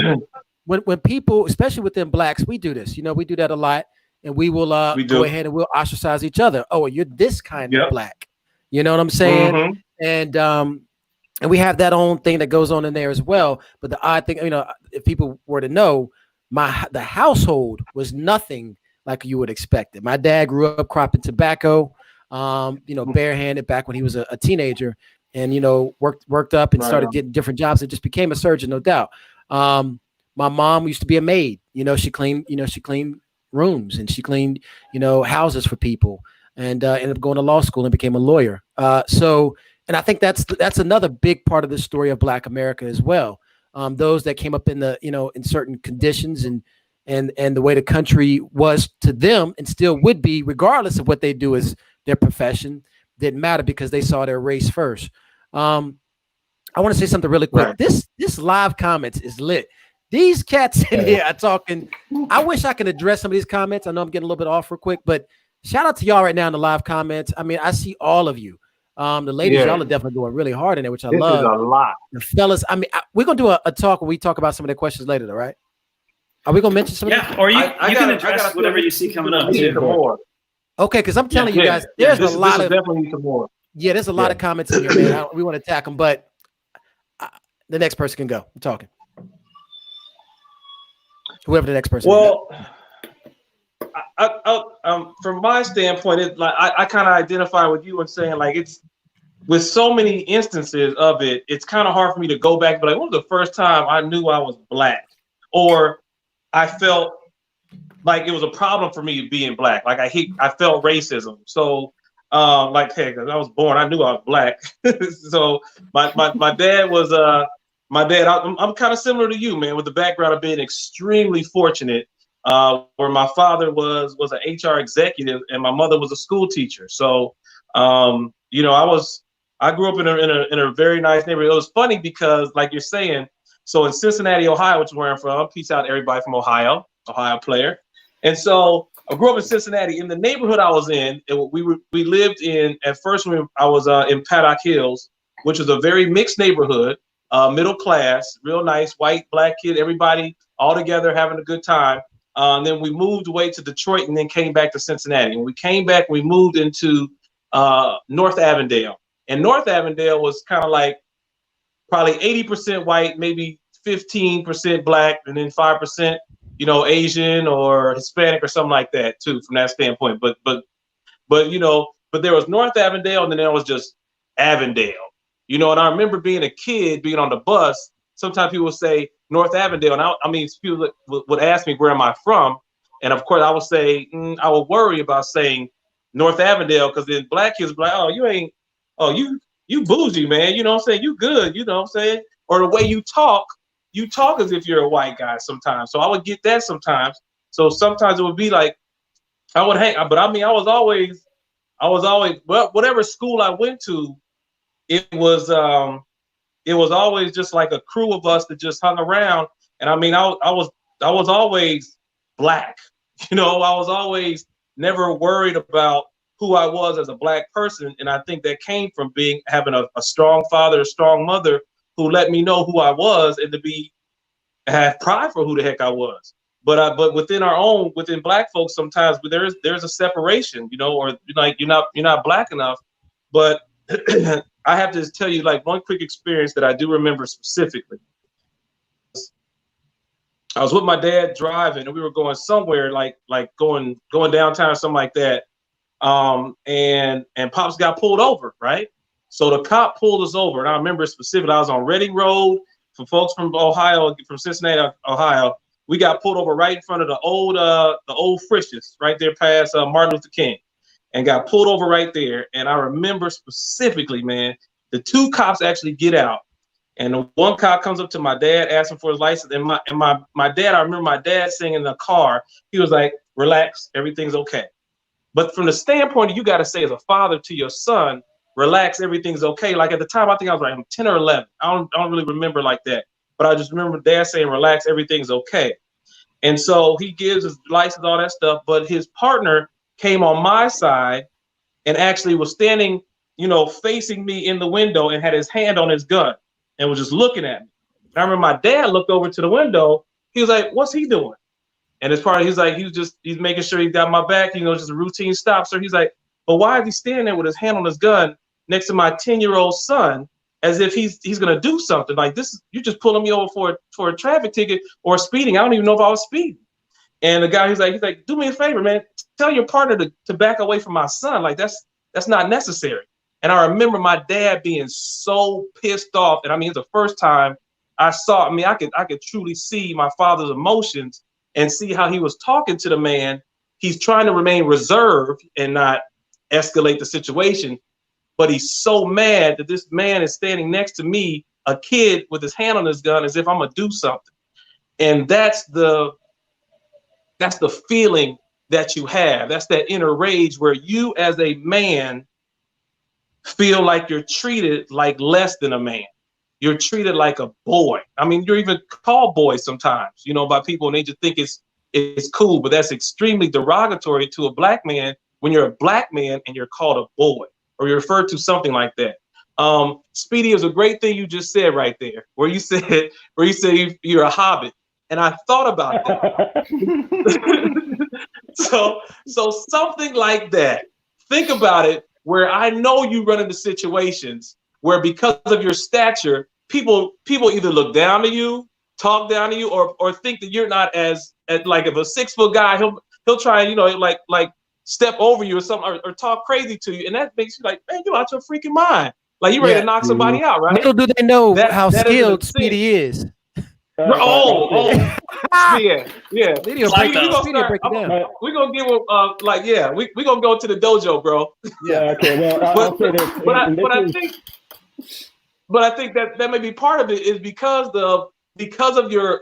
when people, especially within blacks, we do this. We do that a lot, and we will
We
go
do.
ahead and we'll ostracize each other. Oh, you're this kind of
Yep.
black. You know what I'm saying?
Mhm.
And we have that own thing that goes on in there as well. But the odd thing, if people were to know, the household was nothing like you would expect it. My dad grew up cropping tobacco, barehanded back when he was a teenager, and worked up and
Right
started
on.
getting different jobs and just became a surgeon, no doubt. My mom used to be a maid. She cleaned rooms and she cleaned houses for people, and ended up going to law school and became a lawyer. And I think that's another big part of the story of Black America as well. Those that came up in in certain conditions and the way the country was to them and still would be, regardless of what they do as their profession, didn't matter because they saw their race first. I want to say something really quick.
Right.
This live comments is lit. These cats in
Yeah.
here are talking. I wish I could address some of these comments. I know I'm getting a little bit off real quick, but shout out to y'all right now in the live comments. I mean, I see all of you. The ladies,
Yeah.
y'all are definitely going really hard in there, which I
This is
love.
a lot.
The fellas, I mean, we're gonna do a talk where we talk about some of the questions later, though, right? Are we gonna mention some of
Yeah, or you can
I
address
gotta
whatever
feel
you see
we
coming
need
up
some
too.
more.
Okay, because I'm telling you
Yeah.
guys,
Yeah.
there's
This
a lot
is
of
definitely need some more.
there's a lot of comments in here, man. We want to attack them, but the next person can go. I'm talking. Whoever the next person is.
Well, from my standpoint, it's like I kind of identify with you and saying like it's with so many instances of it, it's kind of hard for me to go back and be like, when was the first time I knew I was black, or I felt like it was a problem for me being black. Like I felt racism. So like, hey, because I was born, I knew I was black. So my dad was my dad. I'm kind of similar to you, man, with the background of being extremely fortunate. Where my father was an HR executive and my mother was a school teacher. So I grew up in a very nice neighborhood. It was funny because, like you're saying, so in Cincinnati, Ohio, which is where I'm from. Peace out, everybody from Ohio player. And so I grew up in Cincinnati. In the neighborhood I was in, we lived in at first. I was in Paddock Hills, which was a very mixed neighborhood, middle class, real nice, white, black kid, everybody all together having a good time. Then we moved away to Detroit and then came back to Cincinnati. When we came back, we moved into North Avondale. And North Avondale was kind of like probably 80% white, maybe 15% black, and then 5%, Asian or Hispanic or something like that too, from that standpoint. But there was North Avondale, and then there was just Avondale. And I remember being a kid, being on the bus. Sometimes people would say North Avondale, and I mean, people would ask me where am I from, and of course I would say I would worry about saying North Avondale because then black kids would be like, oh, you ain't, oh you bougie, man. You know what I'm saying? You good, you know what I'm saying? Or the way you talk you talk as if you're a white guy sometimes. So I would get that sometimes. So sometimes it would be like I would hang, but I mean, I was always, well, whatever school I went to, it was always just like a crew of us that just hung around. And I mean, I was always black, I was always never worried about who I was as a black person. And I think that came from having a strong father, a strong mother who let me know who I was and to have pride for who the heck I was. But within black folks, sometimes there's a separation, or like you're not black enough. But I have to tell you, like, one quick experience that I do remember specifically. I was with my dad driving, and we were going somewhere like going downtown or something like that. And Pops got pulled over, right? So the cop pulled us over, and I remember specifically, I was on Reading Road. For folks from Ohio, from Cincinnati, Ohio, we got pulled over right in front of the old Frisch's, right there past Martin Luther King, and got pulled over right there. And I remember specifically, man, the two cops actually get out, and the one cop comes up to my dad, asking for his license. And my dad, I remember my dad saying in the car, he was like, "Relax, everything's okay." But from the standpoint of, you got to say as a father to your son, relax, everything's okay. Like at the time, I think I was like 10 or 11. I don't really remember like that. But I just remember dad saying, relax, everything's okay. And so he gives his license, all that stuff. But his partner came on my side and actually was standing, facing me in the window and had his hand on his gun and was just looking at me. And I remember my dad looked over to the window. He was like, "What's he doing?" And his partner, he's like, he's making sure he got my back, just a routine stop. So he's like, "But why is he standing there with his hand on his gun next to my 10-year-old son, as if he's gonna do something like this? You're just pulling me over for a traffic ticket or speeding. I don't even know if I was speeding." And the guy, he's like, "Do me a favor, man. Tell your partner to back away from my son. Like that's not necessary." And I remember my dad being so pissed off. And I mean, it's the first time I saw. I mean, I could truly see my father's emotions and see how he was talking to the man. He's trying to remain reserved and not escalate the situation, but he's so mad that this man is standing next to me, a kid with his hand on his gun, as if I'm gonna do something. And that's the feeling that you have. That's that inner rage where you as a man feel like you're treated like less than a man. You're treated like a boy. I mean, you're even called boy sometimes, by people, and they just think it's cool, but that's extremely derogatory to a black man when you're a black man and you're called a boy or you're referred to something like that. Speedy, it was a great thing you just said right there, where you said you're a hobbit, and I thought about that. So something like that. Think about it, where I know you run into situations where because of your stature, people either look down to you, talk down to you, or think that you're not as like, if a 6-foot guy, he'll try and like step over you or something, or talk crazy to you, and that makes you like, man, you out your freaking mind, like you ready to knock somebody out, right?
Little do they know how skilled Speedy is.
Yeah.
We're
gonna give him we're gonna go to the dojo, bro.
Yeah. Okay. Well, I'll say this.
But I think that may be part of it, is because of your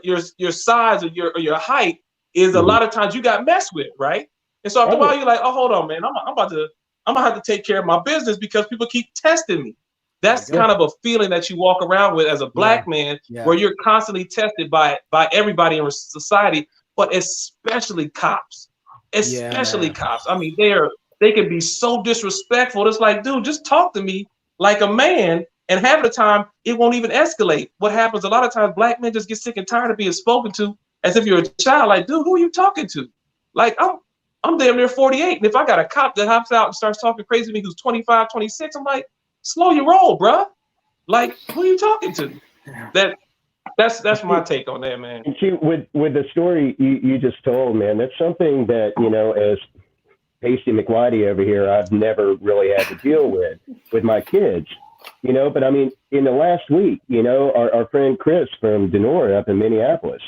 size or your height is a lot of times you got messed with, right? And so after a while you're like, oh, hold on, man, I'm gonna have to take care of my business because people keep testing me. That's kind of a feeling that you walk around with as a black man, where you're constantly tested by everybody in society, but especially cops. Cops. I mean, they can be so disrespectful. It's like, dude, just talk to me like a man. And half the time, it won't even escalate. What happens a lot of times, black men just get sick and tired of being spoken to as if you're a child. Like, dude, who are you talking to? Like, I'm damn near 48. And if I got a cop that hops out and starts talking crazy to me who's 25, 26, I'm like, slow your roll, bruh. Like, who are you talking to? That's my take on that, man.
And see, with the story you just told, man, that's something that, as Pasty McWhitey over here, I've never really had to deal with my kids. But I mean, in the last week, our friend Chris from Denora up in Minneapolis,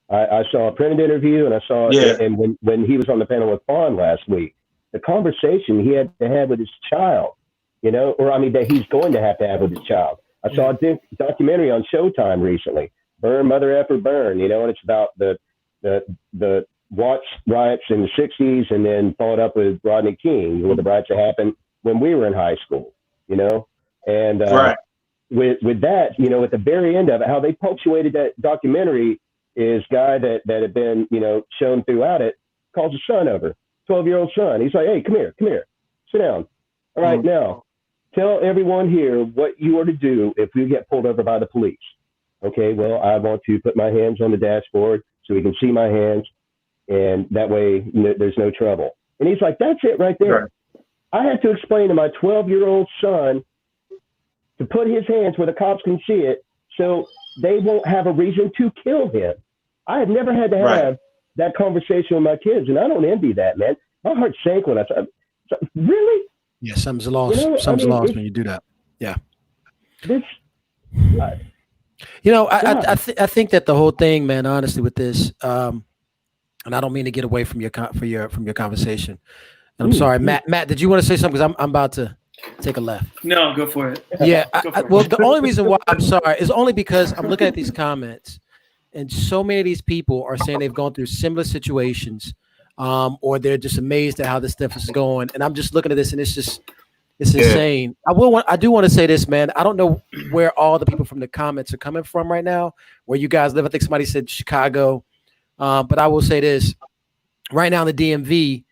I saw a printed interview, and I saw and when he was on the panel with Fawn last week, the conversation he had to have with his child, that he's going to have with his child. I saw a documentary on Showtime recently burn, mother effer, burn, and it's about the Watts riots in the 60s and then followed up with Rodney King, with the riots that happened when we were in high school, and
Right.
with that, at the very end of it, how they punctuated that documentary is guy that had been, shown throughout it, calls his son over, 12-year-old son. He's like, hey, come here, sit down. All right, now tell everyone here what you are to do if we get pulled over by the police. Okay, well, I want to put my hands on the dashboard so we can see my hands, and that way there's no trouble. And he's like, that's it right there.
Right.
I had to explain to my 12-year-old son to put his hands where the cops can see it so they won't have a reason to kill him. I have never had to have that conversation with my kids, and I don't envy that, man. My heart sank when I thought, really?
Yeah, something's lost. Something's lost when you do that. Yeah.
This,
I think that the whole thing, man, honestly, with this, and I don't mean to get away from your conversation. And I'm sorry, Matt, did you want to say something? Because I'm about to take a left.
No, go for it.
Yeah. Well, the only reason why I'm sorry is only because I'm looking at these comments, and so many of these people are saying they've gone through similar situations, or they're just amazed at how this stuff is going. And I'm just looking at this, and it's insane. I do want to say this, man. I don't know where all the people from the comments are coming from right now, where you guys live. I think somebody said Chicago, but I will say this: right now in the DMV,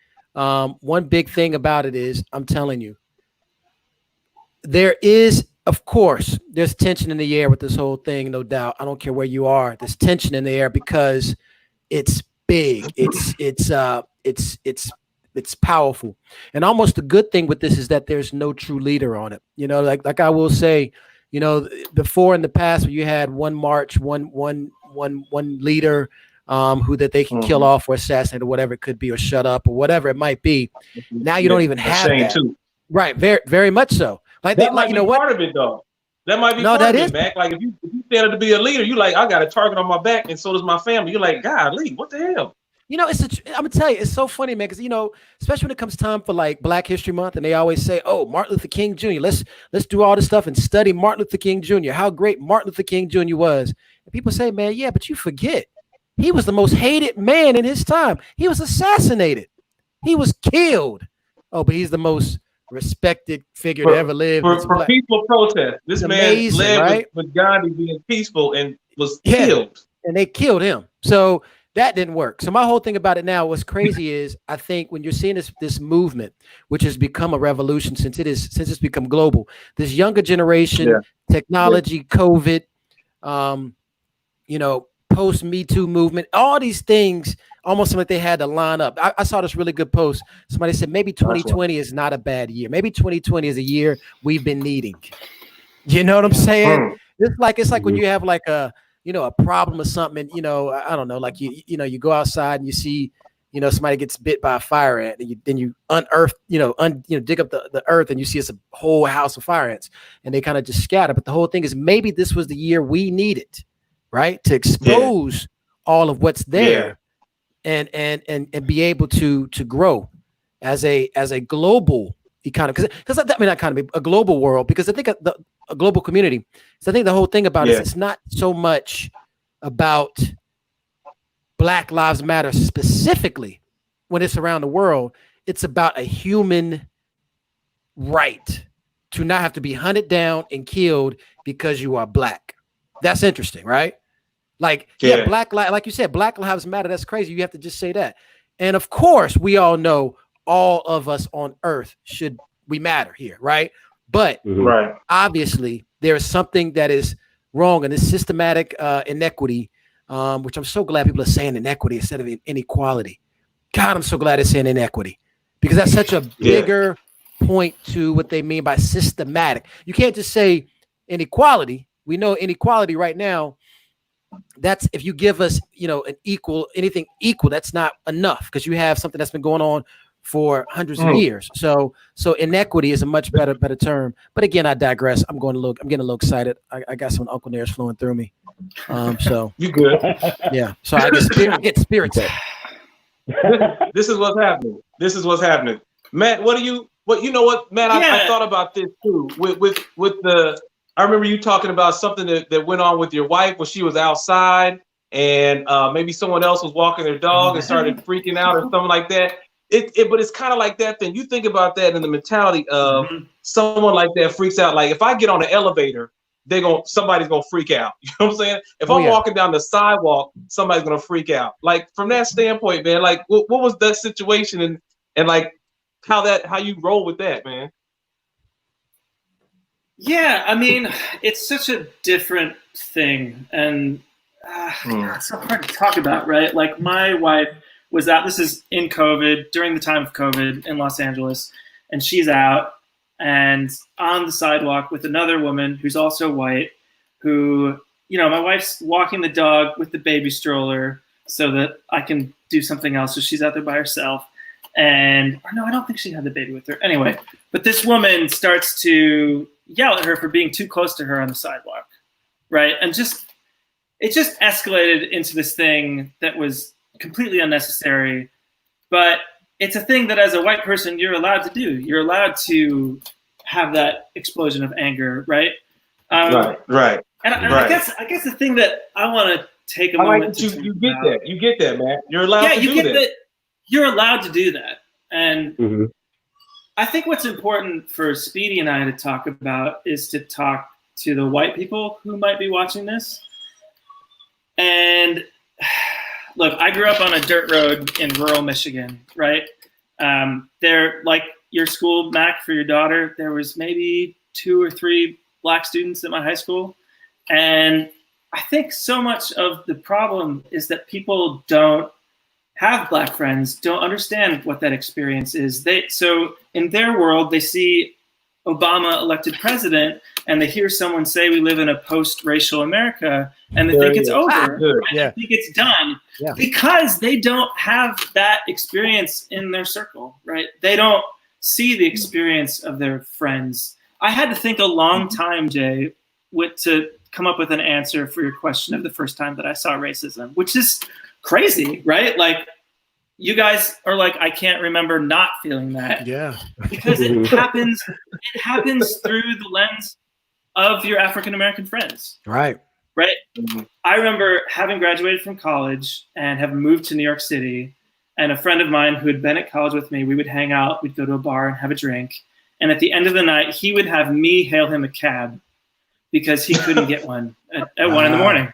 one big thing about it is, I'm telling you, there is, of course, there's tension in the air with this whole thing, no doubt. I don't care where you are. There's tension in the air because it's big. It's powerful. And almost the good thing with this is that there's no true leader on it. Like I will say, before in the past, where you had one march, one leader who that they can kill off or assassinate or whatever it could be, or shut up or whatever it might be. Now you don't even have that. Too. Right. Very, very much so. Like
that might be part of it, though. That might be part of it, Mac. Like if you stand to be a leader, you like, I got a target on my back, and so does my family. You're like, golly, what the hell?
I'm gonna tell you, it's so funny, man, because especially when it comes time for like Black History Month, and they always say, "Oh, Martin Luther King Jr. Let's do all this stuff and study Martin Luther King Jr. How great Martin Luther King Jr. was." And people say, "Man, yeah, but you forget, he was the most hated man in his time. He was assassinated. He was killed. Oh, but he's the most respected figure to ever live
for peaceful protest. This man led with Gandhi being peaceful and was killed,
and they killed him. So that didn't work. So my whole thing about it now, what's crazy is, I think when you're seeing this movement, which has become a revolution since it's become global, this younger generation, technology, COVID, post Me Too movement, all these things almost like they had to line up. I saw this really good post. Somebody said maybe 2020 is not a bad year. Maybe 2020 is a year we've been needing. You know what I'm saying? It's like when you have like a problem or something, and I don't know, like you go outside and you see, somebody gets bit by a fire ant, and then you unearth, dig up the earth, and you see it's a whole house of fire ants, and they kind of just scatter. But the whole thing is, maybe this was the year we needed, right, to expose all of what's there, and be able to grow as a global economy, because I mean, not economy, a global world, because I think a global community. So I think the whole thing about it is, it's not so much about Black Lives Matter specifically when it's around the world. It's about a human right to not have to be hunted down and killed because you are Black. That's interesting, right? Like, like you said, Black Lives Matter. That's crazy. You have to just say that. And of course, we all know all of us on Earth we matter here, right? But obviously, there is something that is wrong, and this systematic inequity, which I'm so glad people are saying inequity instead of inequality. God, I'm so glad they're saying inequity, because that's such a bigger point to what they mean by systematic. You can't just say inequality. We know inequality right now. That's if you give us, anything equal, that's not enough, because you have something that's been going on for hundreds of years. So inequity is a much better term. But again, I digress. I'm getting a little excited. I got some Uncle Nair's flowing through me. So
you good?
Yeah. So I get spirits.
This is what's happening. Matt, Matt, I thought about this too with the I remember you talking about something that went on with your wife when she was outside, and maybe someone else was walking their dog and started freaking out or something like that. But it's kind of like that thing. You think about that in the mentality of someone like that freaks out. Like if I get on an elevator, somebody's gonna freak out. You know what I'm saying? If I'm walking down the sidewalk, somebody's gonna freak out. Like from that standpoint, man. Like what was that situation and like how you roll with that, man?
Yeah, I mean, it's such a different thing, and it's so hard to talk about, right? Like my wife was out. This is in COVID, during the time of COVID in Los Angeles, and she's out and on the sidewalk with another woman who's also white, who, my wife's walking the dog with the baby stroller so that I can do something else. So she's out there by herself. Or no, I don't think she had the baby with her. Anyway, but this woman starts to yell at her for being too close to her on the sidewalk, right? And it just escalated into this thing that was completely unnecessary. But it's a thing that as a white person, you're allowed to do. You're allowed to have that explosion of anger, right?
Right.
And I guess the thing that I want to take a moment to
you get that. You get that, man. You're allowed to do that.
You're allowed to do that. And I think what's important for Speedy and I to talk about is to talk to the white people who might be watching this. And look, I grew up on a dirt road in rural Michigan, right? There, like your school, Mac, for your daughter, there was maybe 2 or 3 Black students at my high school. And I think so much of the problem is that people don't have Black friends, don't understand what that experience is. So in their world, they see Obama elected president and they hear someone say we live in a post-racial America and they think it's over. They think it's done because they don't have that experience in their circle, right? They don't see the experience of their friends. I had to think a long time, Jay, to come up with an answer for your question of the first time that I saw racism, which is crazy, right? Like you guys are like, I can't remember not feeling that.
Yeah.
Because it happens through the lens of your African-American friends.
Right.
Right. I remember having graduated from college and have moved to New York City, and a friend of mine who had been at college with me, we would hang out, we'd go to a bar and have a drink. And at the end of the night, he would have me hail him a cab because he couldn't get one at 1 a.m.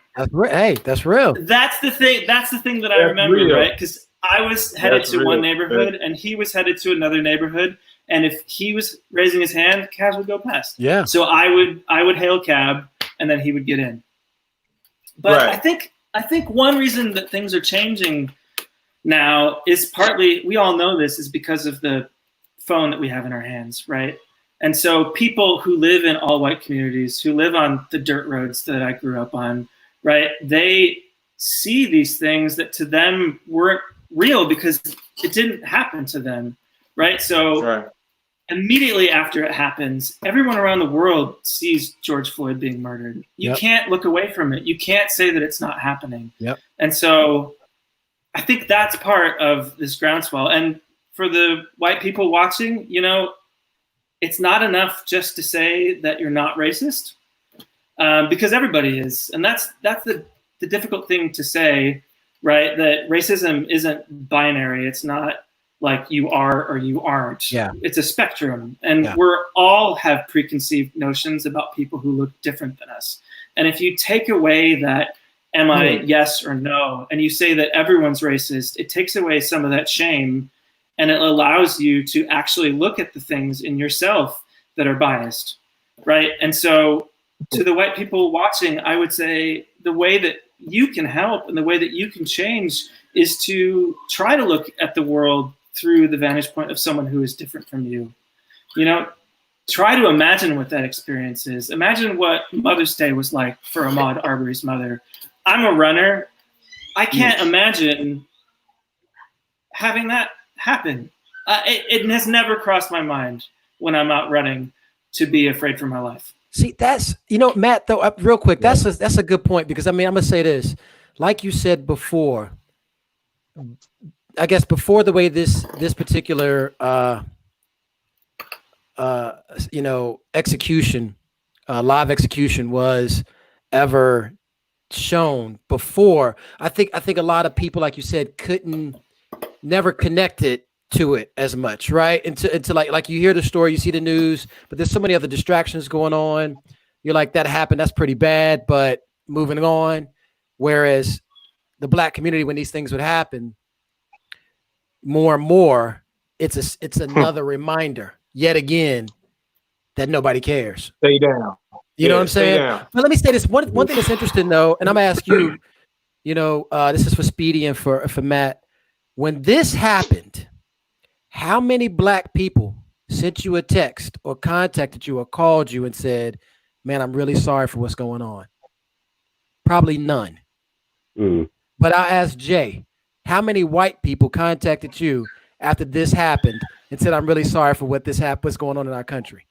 Hey, that's real.
That's the thing that I remember, real. Right? Because I was headed to one neighborhood and he was headed to another neighborhood. And if he was raising his hand, cabs would go past. Yeah. So I would hail a cab and then he would get in. But I think one reason that things are changing now is partly, we all know this, is because of the phone that we have in our hands, right? And so people who live in all white communities, who live on the dirt roads that I grew up on, right? They see these things that to them weren't real because it didn't happen to them, right? So immediately after it happens, everyone around the world sees George Floyd being murdered. You can't look away from it. You can't say that it's not happening. And so I think that's part of this groundswell. And for the white people watching, it's not enough just to say that you're not racist, because everybody is. And that's the difficult thing to say, right? That racism isn't binary. It's not like you are or you aren't. It's a spectrum. And we're all have preconceived notions about people who look different than us. And if you take away that, am I yes or no, and you say that everyone's racist, it takes away some of that shame. And it allows you to actually look at the things in yourself that are biased, right? And so to the white people watching, I would say the way that you can help and the way that you can change is to try to look at the world through the vantage point of someone who is different from you. Try to imagine what that experience is. Imagine what Mother's Day was like for Ahmaud Arbery's mother. I'm a runner. I can't imagine having that happen. It has never crossed my mind when I'm out running to be afraid for my life.
See, that's, Matt, though, real quick, that's a good point, because I'm going to say this, like you said before, I guess before the way this particular, execution live execution was ever shown before. I think a lot of people, like you said, never connected to it as much, right? Into like you hear the story, you see the news, but there's so many other distractions going on. You're like, that happened, that's pretty bad, but moving on. Whereas the Black community, when these things would happen, more and more, it's another reminder yet again that nobody cares.
Stay down.
You know what I'm saying? But let me say this one thing that's interesting though, and I'm gonna ask you. This is for Speedy and for Matt. When this happened, how many Black people sent you a text or contacted you or called you and said, "Man, I'm really sorry for what's going on"? Probably none. But I asked Jay, how many white people contacted you after this happened and said, "I'm really sorry for what's going on in our country"?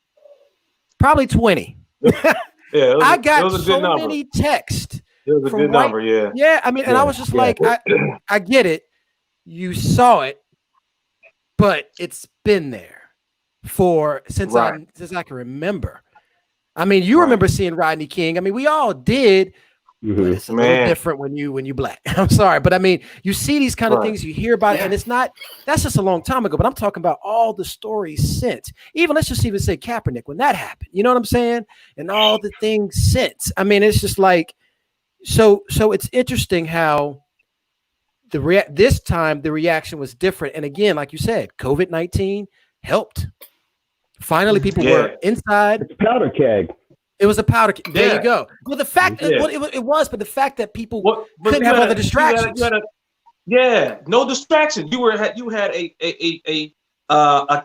Probably 20.
Yeah,
I got so many texts.
It was a good number, yeah.
Yeah, I mean, and I was just like, I get it. You saw it, but it's been there since I can remember. I mean, you remember seeing Rodney King. I mean, we all did. But it's a little different when you Black. I'm sorry, but I mean, you see these kind of things, you hear about it, and that's just a long time ago. But I'm talking about all the stories since. Let's just even say Kaepernick when that happened. You know what I'm saying? And all the things since. I mean, it's just like so it's interesting how this time the reaction was different. And again, like you said, COVID-19 helped. Finally, people were inside.
It's a powder keg.
It was a powder keg. There you go. Well, the fact it was, but the fact that people couldn't have other distractions.
No distractions. You had a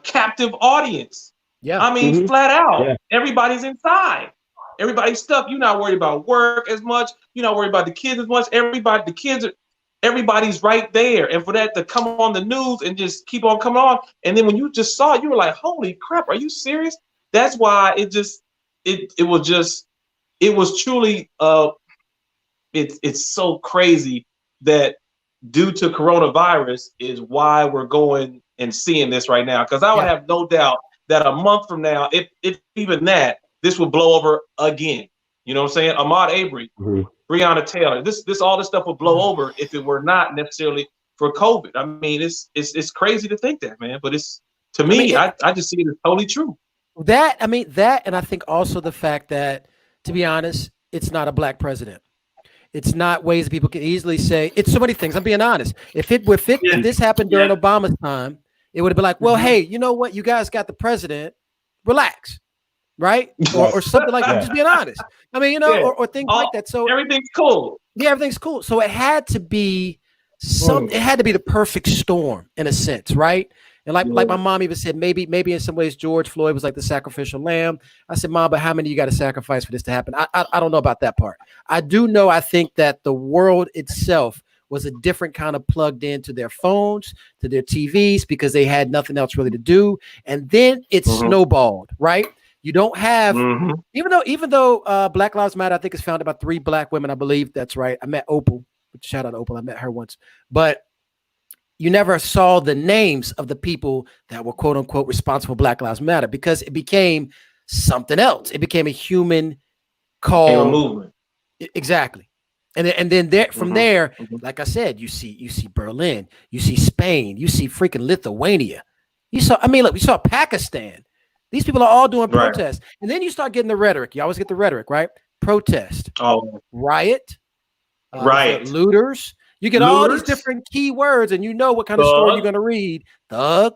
captive audience. Yeah, I mean, flat out. Yeah. Everybody's inside. Everybody's stuck. You're not worried about work as much. You're not worried about the kids as much. Everybody's right there. And for that to come on the news and just keep on coming on, and then when you just saw it, you were like, "Holy crap! Are you serious?" That's why it was truly it's so crazy that due to coronavirus is why we're going and seeing this right now. Because I would have no doubt that a month from now, if even that, this will blow over again. You know what I'm saying? Ahmaud Arbery, Breonna Taylor, all this stuff will blow over if it were not necessarily for COVID. I mean, it's crazy to think that, man. But I just see it as totally true.
That, and I think also the fact that, to be honest, it's not a Black president. It's not ways that people can easily say. It's so many things. I'm being honest. If this happened during Obama's time, it would have been like, well, hey, you know what? You guys got the president. Relax, right? Or something like that. I'm just being honest. I mean, or things like that. So
everything's cool.
Yeah, everything's cool. So it had to be it had to be the perfect storm in a sense, right? And like my mom even said, maybe in some ways George Floyd was like the sacrificial lamb. I said, Mom, but how many you got to sacrifice for this to happen? I don't know about that part. I do know, I think that the world itself was a different kind of plugged into their phones, to their TVs, because they had nothing else really to do. And then it snowballed, right? You don't have, even though Black Lives Matter, I think is founded by 3 Black women. I believe that's right. I met Opal. Shout out to Opal. I met her once, but you never saw the names of the people that were quote unquote responsible for Black Lives Matter, because it became something else. It became a human call movement. Exactly. And then from there, like I said, you see Berlin, you see Spain, you see freaking Lithuania. We saw Pakistan. These people are all doing protests. And then you start getting the rhetoric. You always get the rhetoric, right? Protest. Riot. Looters. You get all these different key words, and you know what kind of story you're going to read. Thug.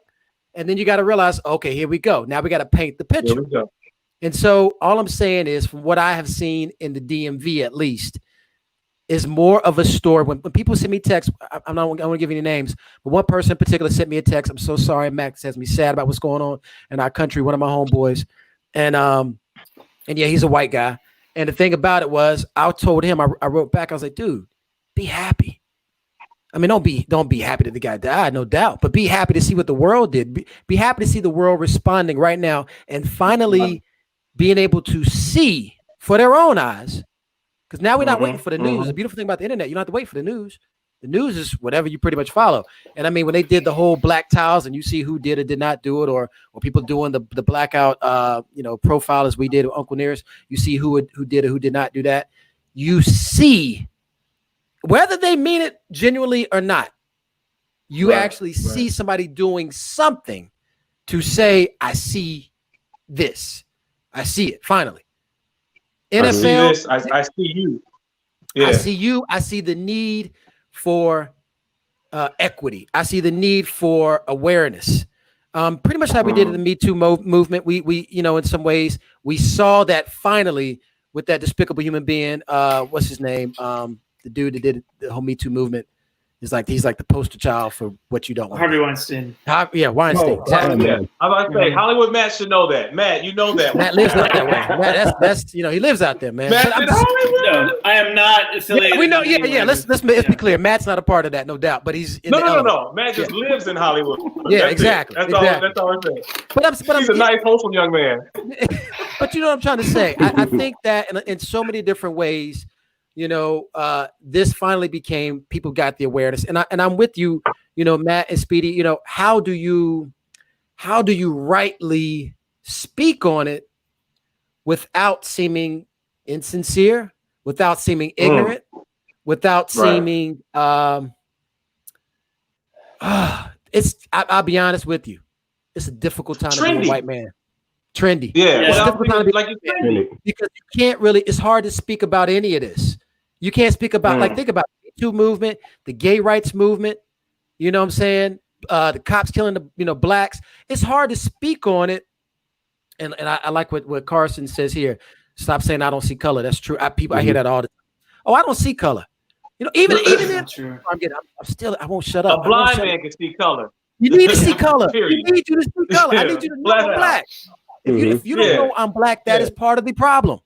And then you got to realize, okay, here we go. Now we got to paint the picture. And so all I'm saying is, from what I have seen in the DMV, at least, is more of a story. When people send me texts, I don't want to give any names, but one person in particular sent me a text. I'm so sorry, Max, has me sad about what's going on in our country. One of my homeboys. And yeah, he's a white guy. And the thing about it was, I told him, I wrote back, I was like, dude, be happy. I mean, don't be happy that the guy died, no doubt, but be happy to see what the world did. Be happy to see the world responding right now and finally being able to see for their own eyes. Because now we're not waiting for the news. The beautiful thing about the internet, you don't have to wait for the news. The news is whatever you pretty much follow. And I mean, when they did the whole black tiles and you see who did or did not do it, or people doing the blackout, profile as we did with Uncle Nearest, you see who did or who did not do that. You see, whether they mean it genuinely or not, you actually see somebody doing something to say, I see this. I see it, finally. NFL,
I see this. I see you. Yeah.
I see you. I see the need for equity. I see the need for awareness. Pretty much how we did in the Me Too movement. We in some ways, we saw that finally with that despicable human being. What's his name? The dude that did the whole Me Too movement. He's like the poster child for what you don't want.
Harvey Weinstein.
Weinstein. Exactly.
Yeah. I'm about to say, Hollywood Matt should know that. Matt, you know that.
Matt lives out that way. Matt, that's he lives out there, man.
Matt,
No, I am not affiliated.
We know. Yeah. Let's be clear. Matt's not a part of that, no doubt. But he's
no. Matt just lives in Hollywood.
Yeah,
that's
exactly.
That's all I'm saying.
But
he's a nice, wholesome young man.
But you know what I'm trying to say. I think that in so many different ways, this finally became, people got the awareness, and I'm with you, Matt and Speedy. How do you rightly speak on it without seeming insincere, without seeming ignorant, without seeming I'll be honest with you, it's a difficult time to be a white man. Trendy.
Yeah.
It's a difficult time to be like trendy because you can't really, it's hard to speak about any of this. You can't speak about think about the Me Too movement, the gay rights movement, you know what I'm saying? The cops killing the blacks. It's hard to speak on it. And I like what Carson says here. Stop saying I don't see color. That's true. I hear that all the time. Oh, I don't see color. Even if
true.
I won't shut up.
A blind man can see color.
You need to see color. You need you to see color. I need you to know I'm black. If you don't know I'm black, that is part of the problem.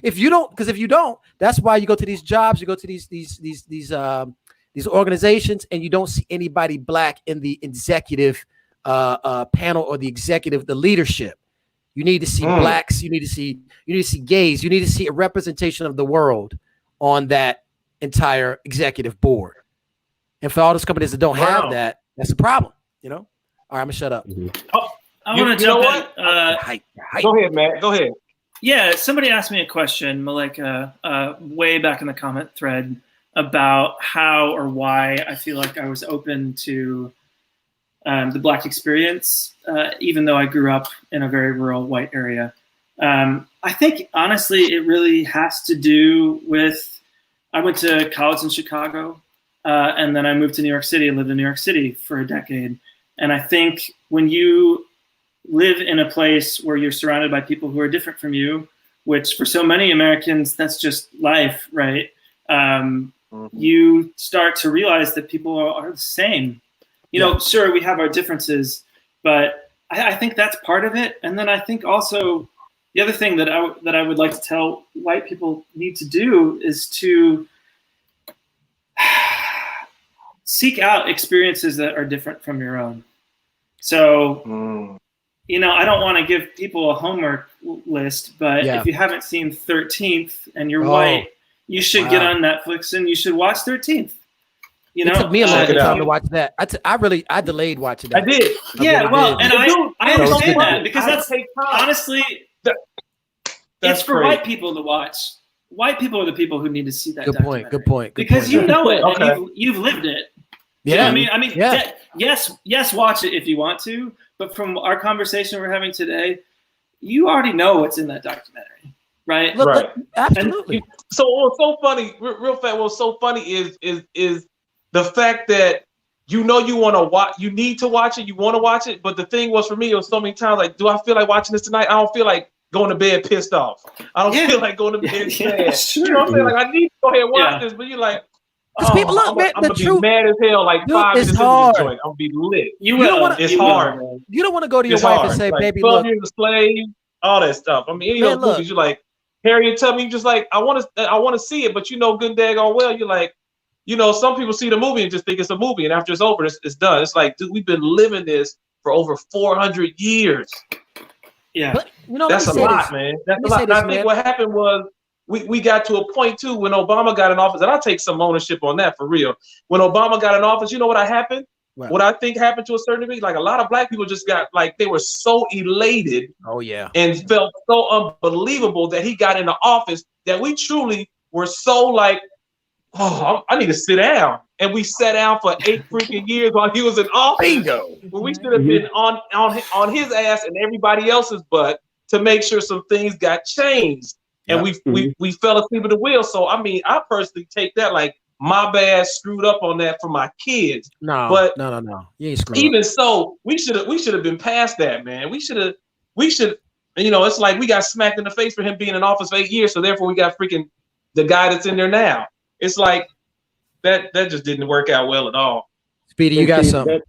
If you don't, that's why you go to these jobs, you go to these organizations, and you don't see anybody black in the executive panel or the leadership. You need to see blacks. You need to see gays. You need to see a representation of the world on that entire executive board. And for all those companies that don't have that, that's a problem. All right, I'm gonna shut up.
I want to jump in.
Go ahead, Matt. Go ahead.
Yeah, somebody asked me a question, Malika, way back in the comment thread about how or why I feel like I was open to the Black experience, even though I grew up in a very rural white area. I think, honestly, it really has to do with, I went to college in Chicago, and then I moved to New York City and lived in New York City for a decade. And I think when you live in a place where you're surrounded by people who are different from you, which for so many Americans, that's just life, right? You start to realize that people are the same. Sure, we have our differences, but I think that's part of it. And then I think also the other thing that I would like to tell white people need to do is to seek out experiences that are different from your own. So, I don't want to give people a homework list, but if you haven't seen 13th and you're white, you should get on Netflix and you should watch 13th.
It took me a long time to watch that. I delayed watching that.
I did.
I understand that because that's honestly, it's for white people to watch. White people are the people who need to see that.
Good point.
Because you know it and you've lived it.
Yeah.
I mean, yes, watch it if you want to. But from our conversation we're having today, you already know what's in that documentary, right?
Right.
Absolutely.
So what's so funny, real fast, what's so funny is the fact that you want to watch, you need to watch it, you want to watch it. But the thing was, for me, it was so many times like, do I feel like watching this tonight? I don't feel like going to bed pissed off. I don't feel like going to bed sad.
Sure.
You know what I'm saying? Like, I need to go ahead and watch this, but you're like,
because people look, man,
I'm gonna be mad as hell. Like 5 minutes into this joint, I'm gonna be lit. It's hard.
You don't want to go to your wife and say,
like,
"Baby,
12
look,
Years a Slave," all that stuff. I mean, any of those movies, you're like, Harriet Tubman, you just like, I want to see it, but good daggone well, you're like, some people see the movie and just think it's a movie, and after it's over, it's done. It's like, dude, we've been living this for over 400 years.
Yeah,
but, that's a lot, man. That's a lot. I think what happened was we got to a point too when Obama got in office, and I'll take some ownership on that for real. When Obama got in office, you know what happened?
Wow.
What I think happened to a certain degree, like a lot of black people just got like they were so elated.
Oh yeah.
And felt so unbelievable that he got into office that we truly were so like, oh, I need to sit down. And we sat down for 8 freaking years while he was in office.
Bingo.
When we should have been on his ass and everybody else's butt to make sure some things got changed. And we fell asleep at the wheel. So I mean, I personally take that like my bad, screwed up on that for my kids.
No. You ain't screwed
even
up.
So, we should have been past that, man. We should, you know, it's like we got smacked in the face for him being in office for 8 years. So therefore we got freaking the guy that's in there now. It's like that just didn't work out well at all.
Speedy, you got something.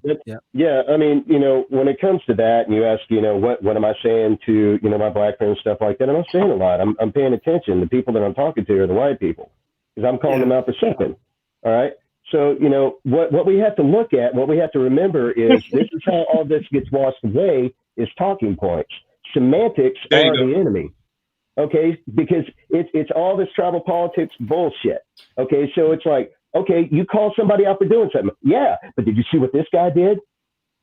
Yeah, I mean, you know, when it comes to that, and you ask, you know, what am I saying to, you know, my black friends, stuff like that, I'm not saying a lot. I'm paying attention. The people that I'm talking to are the white people, because I'm calling them out for something. All right. So, you know, what we have to look at, what we have to remember is this is how all this gets washed away is talking points. Semantics are the enemy. Okay, because it's all this tribal politics bullshit. Okay, so it's like, okay, you call somebody out for doing something. Yeah, but did you see what this guy did?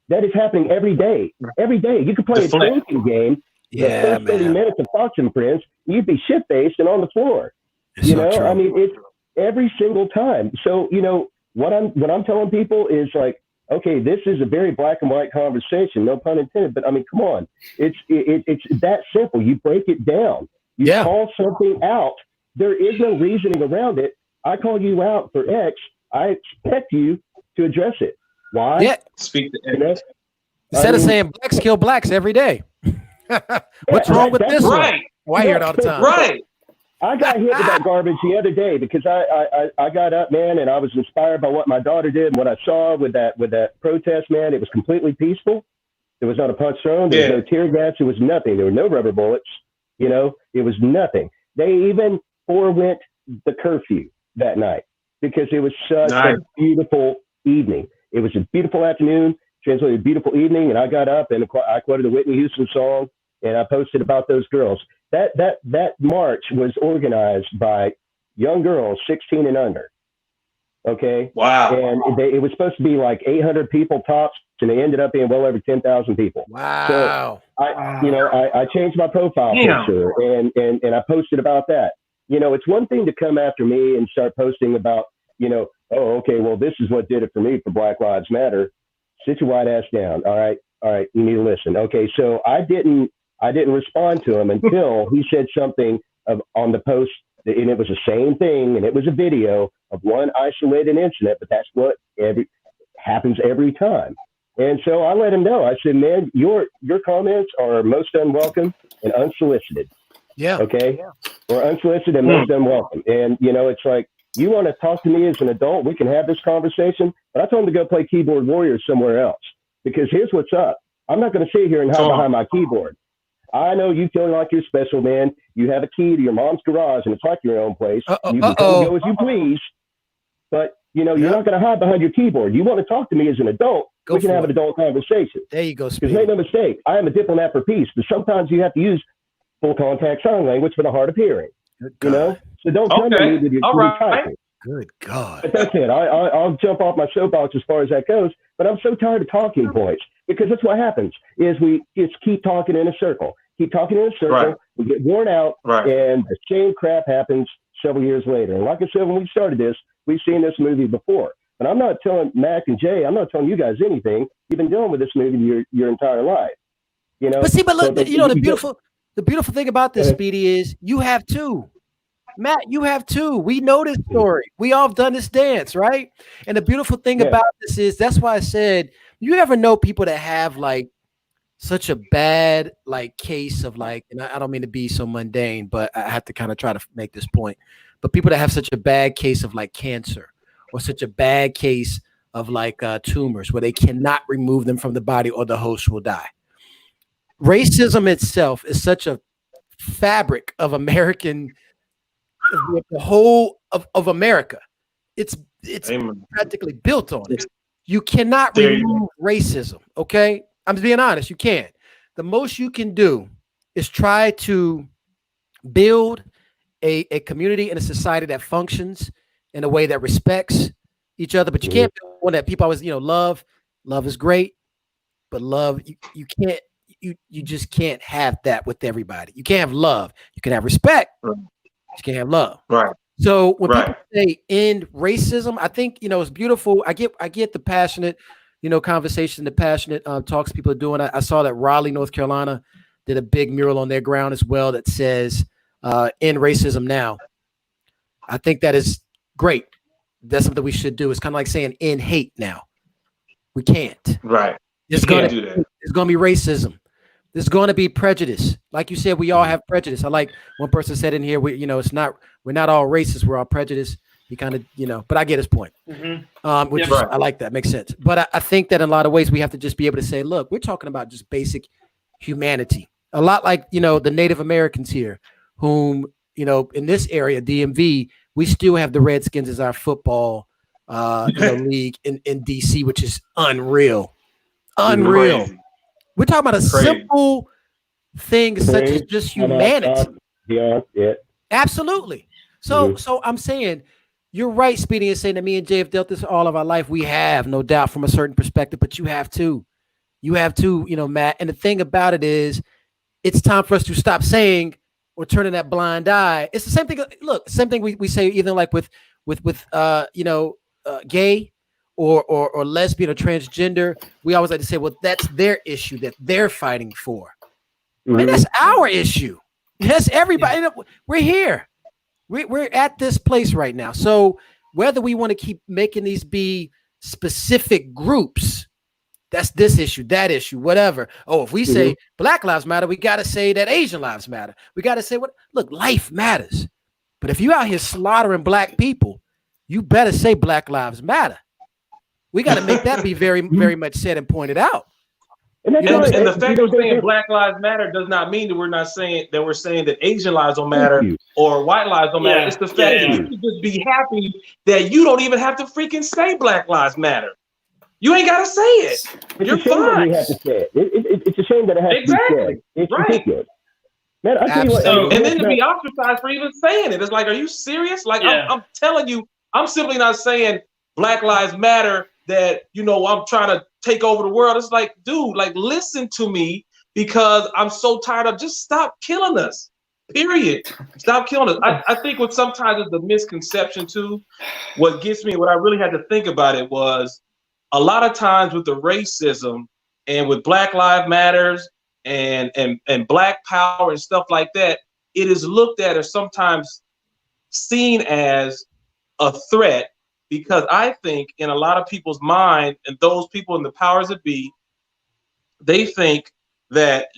That is happening every day. Every day. You could play a drinking game. The first 30 minutes of Fox and Friends, you'd be shit-faced and on the floor.
It's
you know,
so true.
I mean, it's every single time. So, you know, what I'm telling people is like, okay, this is a very black and white conversation, no pun intended, but I mean, come on. It's that simple. You break it down. You call something out. There is no reasoning around it. I call you out for X. I expect you to address it. Why?
Yeah.
Speak to
you know?
Instead of saying blacks kill blacks every day. What's wrong with this one? Well, I hear it all the time.
Right.
I got hit with that garbage the other day because I got up, man, and I was inspired by what my daughter did and what I saw with that protest, man. It was completely peaceful. There was not a punch thrown. There was no tear gas. There was nothing. There were no rubber bullets. You know, it was nothing. They even forewent the curfew that night because it was such a beautiful evening. It was a beautiful afternoon, translated a beautiful evening, and I got up and I quoted a Whitney Houston song and I posted about those girls. That march was organized by young girls 16 and under. Okay.
Wow.
And it was supposed to be like 800 people tops, and they ended up being well over 10,000 people.
Wow.
So I changed my profile picture and I posted about that. You know, it's one thing to come after me and start posting about, you know, oh, okay, well, this is what did it for me for Black Lives Matter. Sit your white ass down. All right. You need to listen. Okay. So I didn't respond to him until he said something on the post, and it was the same thing, and it was a video of one isolated incident, but that's what happens every time. And so I let him know. I said, man, your comments are most unwelcome and unsolicited.
Yeah.
Okay. Or unsolicited and most unwelcome. And, you know, it's like, you want to talk to me as an adult, we can have this conversation, but I told him to go play keyboard warrior somewhere else, because here's what's up. I'm not going to sit here and hide behind my keyboard. I know you feel like you're special, man. You have a key to your mom's garage, and it's like your own place. You can go as you please, but you know you're not going to hide behind your keyboard. You want to talk to me as an adult? We can have an adult conversation.
There you go.
Because make no mistake, I am a diplomat for peace, but sometimes you have to use full contact sign language for the hard of hearing. You know, so don't come to me with your typing.
Good God.
But that's it. I'll jump off my soapbox as far as that goes. But I'm so tired of talking points, because that's what happens is we just keep talking in a circle. Keep talking in a circle. We get worn out, and the same crap happens several years later. And like I said, when we started this, we've seen this movie before. But I'm not telling Mac and Jay, I'm not telling you guys anything. You've been dealing with this movie your entire life. You know.
But look, the beautiful thing about this, Speedy, is you have two. Matt, you have two. We know this story. We all have done this dance, right? And the beautiful thing about this is that's why I said, you ever know people that have like such a bad like case of like, and I don't mean to be so mundane, but I have to kind of try to make this point. But people that have such a bad case of like cancer, or such a bad case of like tumors where they cannot remove them from the body or the host will die. Racism itself is such a fabric of American, the whole of America. It's practically built on it. You cannot remove racism. Okay. I'm being honest. You can't. The most you can do is try to build a community and a society that functions in a way that respects each other. But you can't be one that people always, love is great, but love, you can't, you just can't have that with everybody. You can't have love. You can have respect.
Right.
You can't have love.
Right.
So when
Right.
people say end racism, I think, it's beautiful. I get the passionate, conversation, the passionate talks people are doing. I saw that Raleigh, North Carolina did a big mural on their ground as well that says end racism now. I think that is great. That's something we should do. It's kind of like saying end hate now. We can't.
Right.
It's going to be racism. There's going to be prejudice. Like you said, we all have prejudice. I like one person said in here, we're not all racist. We're all prejudiced. He kind of, but I get his point.
Mm-hmm.
Which I like that. Makes sense. But I think that in a lot of ways we have to just be able to say, look, we're talking about just basic humanity. A lot like, the Native Americans here, whom, in this area, DMV, we still have the Redskins as our football league in DC, which is unreal.
Crazy.
We're talking about a simple thing such as just humanity.
Yeah.
Absolutely. So I'm saying you're right, Speedy, in saying that me and Jay have dealt this all of our life. We have, no doubt, from a certain perspective, but you have too. You have too, Matt. And the thing about it is, it's time for us to stop saying or turning that blind eye. It's the same thing. Look, same thing we say even like with gay or lesbian or transgender. We always like to say, well, that's their issue that they're fighting for. Man, that's our issue. That's everybody. We're here. We're at this place right now. So whether we want to keep making these be specific groups, that's this issue, that issue, whatever. Oh, if we say Black Lives Matter, we got to say that Asian lives matter. We got to say look, life matters. But if you out here slaughtering Black people, you better say Black Lives Matter. We got to make that be very, very much said and pointed out.
And the fact that we're saying Black Lives Matter does not mean that we're saying that Asian lives don't matter or white lives don't matter. It's the fact that you can just be happy that you don't even have to freaking say Black Lives Matter. You ain't got to say it. You're fine.
Have to say it. It's a shame that it has to be said. It's ridiculous. Man, I tell you what,
and then to be ostracized for even saying it. It's like, are you serious? Like, I'm telling you, I'm simply not saying Black Lives Matter that, I'm trying to take over the world. It's like, dude, like, listen to me because I'm so tired of just stop killing us. Period. Stop killing us. I think what sometimes is the misconception too, what gets me, what I really had to think about it was a lot of times with the racism and with Black Lives Matters and Black Power and stuff like that, it is looked at or sometimes seen as a threat. Because I think in a lot of people's mind and those people in the powers that be, they think that,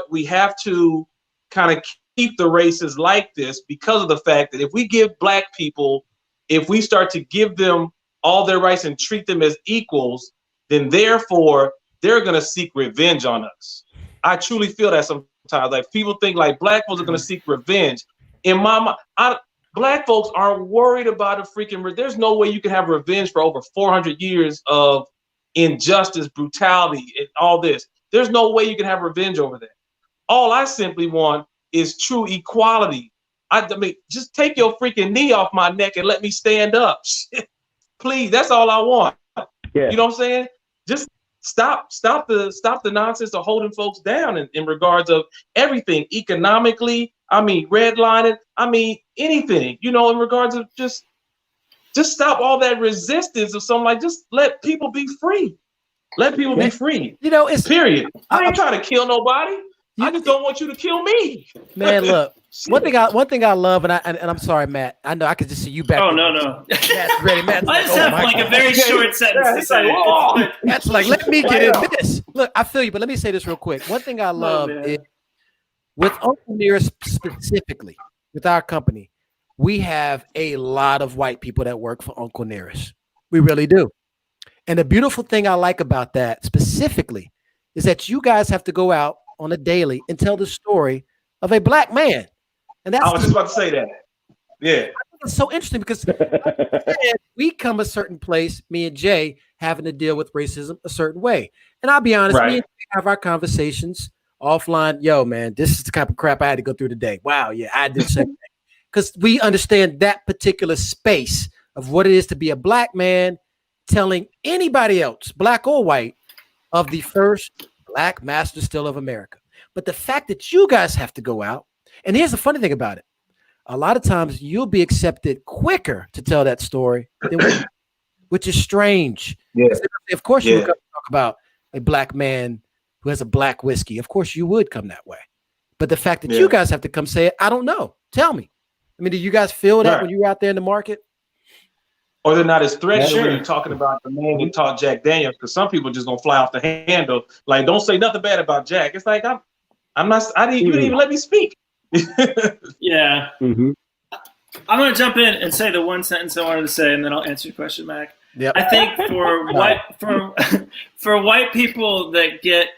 we have to kind of keep the races like this because of the fact that if we give Black people, if we start to give them all their rights and treat them as equals, then therefore they're going to seek revenge on us. I truly feel that sometimes. Like people think like Black folks are going to seek revenge. In my mind, Black folks aren't worried about a freaking. There's no way you can have revenge for over 400 years of injustice, brutality, and all this. There's no way you can have revenge over that. All I simply want is true equality. I mean, just take your freaking knee off my neck and let me stand up. Please, that's all I want. Yeah. You know what I'm saying? Just stop the nonsense of holding folks down in regards of everything economically. I mean, redlining. I mean, anything, in regards of just stop all that resistance of something like just let people be free. Let people be free.
It's
period. I ain't trying to kill nobody. I just don't want you to kill me.
Man, look. One thing I love, and I'm sorry, Matt. I know I could just see you back.
Oh no.
Matt's ready. Matt's
I just have a very short sentence to say.
That's like, let me get in this. Look, I feel you, but let me say this real quick. One thing I love is with Uncle Nearest specifically, with our company, we have a lot of white people that work for Uncle Nearest. We really do. And the beautiful thing I like about that specifically is that you guys have to go out on a daily and tell the story of a Black man. And that's
I was just about to say that. Yeah.
It's so interesting because we come a certain place, me and Jay, having to deal with racism a certain way. And I'll be honest, me and Jay have our conversations offline. Yo, man, this is the type of crap I had to go through today. Wow, yeah, I did the same thing. because we understand that particular space of what it is to be a black man telling anybody else, black or white, of the first black master still of America. But the fact that you guys have to go out, and here's the funny thing about it. A lot of times you'll be accepted quicker to tell that story, which is strange.
Yeah.
Of course, you would come talk about a black man who has a black whiskey. Of course, you would come that way. But the fact that you guys have to come say it, I don't know. Tell me. I mean, do you guys feel that when you're out there in the market?
Or they're not as threatening when you're talking about the man that taught Jack Daniels, because some people just gonna fly off the handle. Like, don't say nothing bad about Jack. It's like you didn't even let me speak.
Yeah.
Mm-hmm.
I'm gonna jump in and say the one sentence I wanted to say, and then I'll answer your question, Mac.
Yep.
I think for white people that get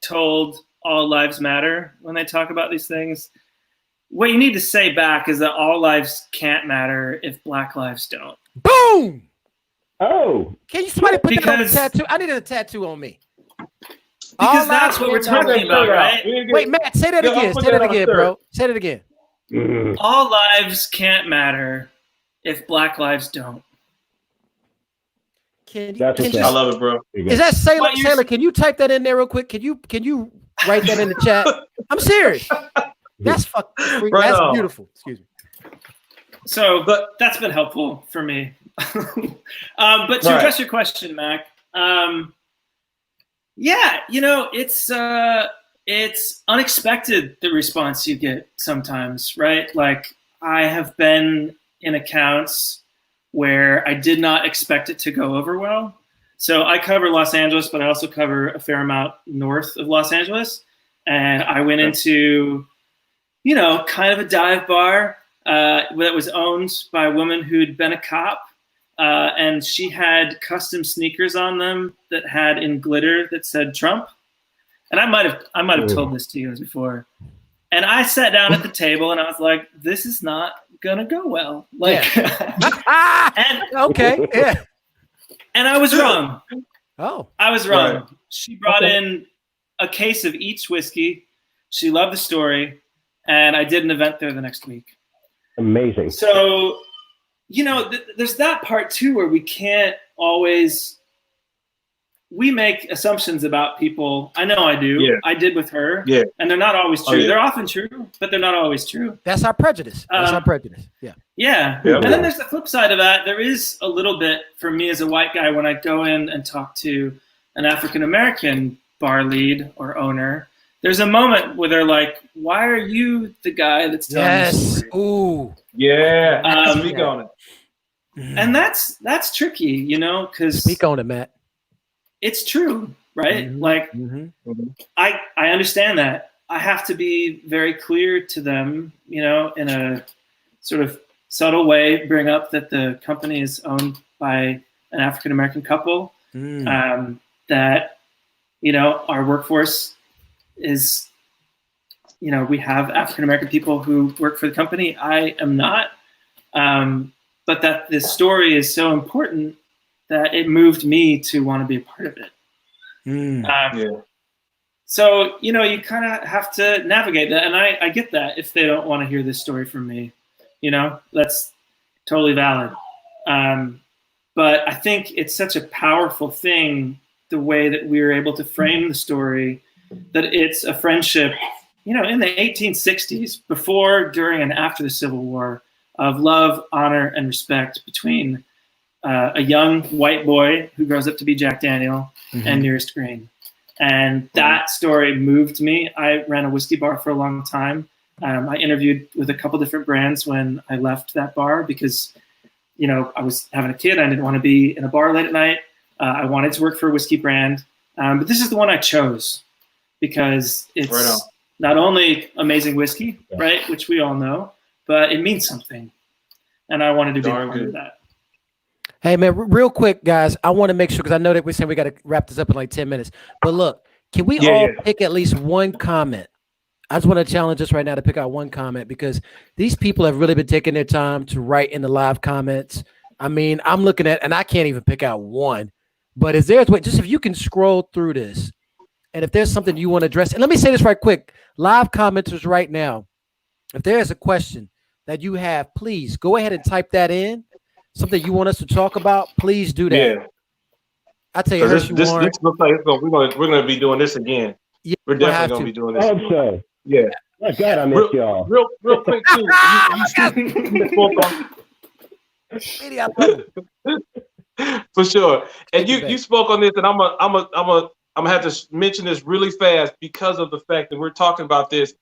told all lives matter when they talk about these things, what you need to say back is that all lives can't matter if black lives don't.
Boom!
Oh,
Can you somebody put that on a tattoo? I needed a tattoo on me.
Because that's what we're talking about, right?
Wait, Matt, say that again. Say that again, bro. Say that again.
All lives can't matter if black lives don't.
I
love it, bro.
Is that Sailor? Sailor, can you type that in there real quick? Can you write that in the chat? I'm serious. That's fucking that's beautiful. Excuse me.
So, but that's been helpful for me. But to address your question, Mac, it's unexpected, the response you get sometimes, right? Like, I have been in accounts where I did not expect it to go over well. So I cover Los Angeles, but I also cover a fair amount north of Los Angeles. And I went into, kind of a dive bar that was owned by a woman who'd been a cop. And she had custom sneakers on them that had in glitter that said Trump. And I might have told this to you guys before. And I sat down at the table and I was like, this is not gonna go well. Like, and I was wrong.
Oh,
I was wrong.
Right.
She brought in a case of each whiskey. She loved the story, and I did an event there the next week.
Amazing.
So, there's that part too where we can't always. We make assumptions about people. I know I do. Yeah. I did with her. Yeah. And they're not always true. They're often true, but they're not always true.
That's our prejudice. Yeah.
Yeah. And then there's the flip side of that. There is a little bit for me as a white guy when I go in and talk to an African-American bar lead or owner. There's a moment where they're like, why are you the guy that's telling the story?
Ooh.
Yeah. Speak on it.
And that's tricky, because
speak on it, Matt.
It's true, right? Mm-hmm. Like, I understand that. I have to be very clear to them, in a sort of subtle way, bring up that the company is owned by an African-American couple, that, our workforce is, we have African-American people who work for the company. I am not. But that this story is so important that it moved me to want to be a part of it. So, you kind of have to navigate that. And I get that if they don't want to hear this story from me, that's totally valid. But I think it's such a powerful thing, the way that we were able to frame the story, that it's a friendship, in the 1860s, before, during, and after the Civil War, of love, honor, and respect between a young white boy who grows up to be Jack Daniel and Nearest Green. And that story moved me. I ran a whiskey bar for a long time. I interviewed with a couple different brands when I left that bar because, I was having a kid. I didn't want to be in a bar late at night. I wanted to work for a whiskey brand. But this is the one I chose because it's not only amazing whiskey, right, which we all know, but it means something. And I wanted to be a part of that.
Hey, man, real quick, guys, I want to make sure, because I know that we're saying we got to wrap this up in like 10 minutes. But look, can we all pick at least one comment? I just want to challenge us right now to pick out one comment, because these people have really been taking their time to write in the live comments. I mean, I'm looking at, and I can't even pick out one. But is there a way, just if you can scroll through this, and if there's something you want to address, and let me say this right quick, live commenters right now, if there is a question that you have, please go ahead and type that in. Something you want us to talk about, please do that.
Yeah.
I tell you,
This
Hershey
this
Warren.
this looks like we're gonna be doing this again.
Yeah,
We're
we'll
definitely
have
gonna
to.
be doing
I
this.
hope so.
Yeah.
My God, I missed y'all.
Real quick too. You spoke on
Speedy, I love him.
for sure, and
Take it back.
you spoke on this, and I'm gonna have to mention this really fast because of the fact that we're talking about this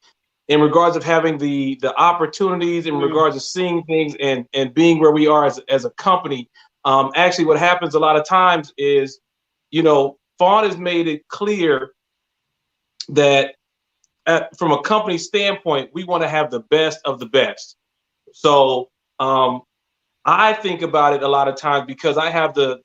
in regards of having the opportunities, in regards of seeing things and being where we are as a company. Actually, what happens a lot of times is, Fawn has made it clear that from a company standpoint, we want to have the best of the best. So I think about it a lot of times because I have the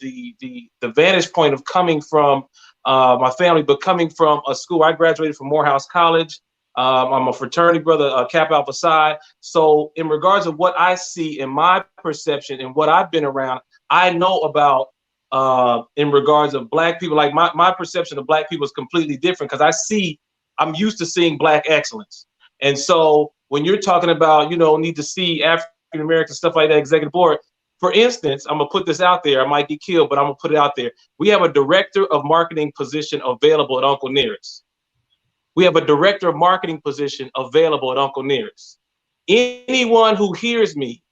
vantage point of coming from my family, but coming from a school. I graduated from Morehouse College. I'm a fraternity brother, Kappa Alpha Psi. So in regards of what I see in my perception and what I've been around, I know about in regards of Black people. Like my perception of Black people is completely different because I'm used to seeing Black excellence. And so when you're talking about, need to see African American stuff like that, executive board, for instance, I'm gonna put this out there. I might get killed, but I'm gonna put it out there. We have a director of marketing position available at Uncle Nearest. We have a director of marketing position available at Uncle Nearest. Anyone who hears me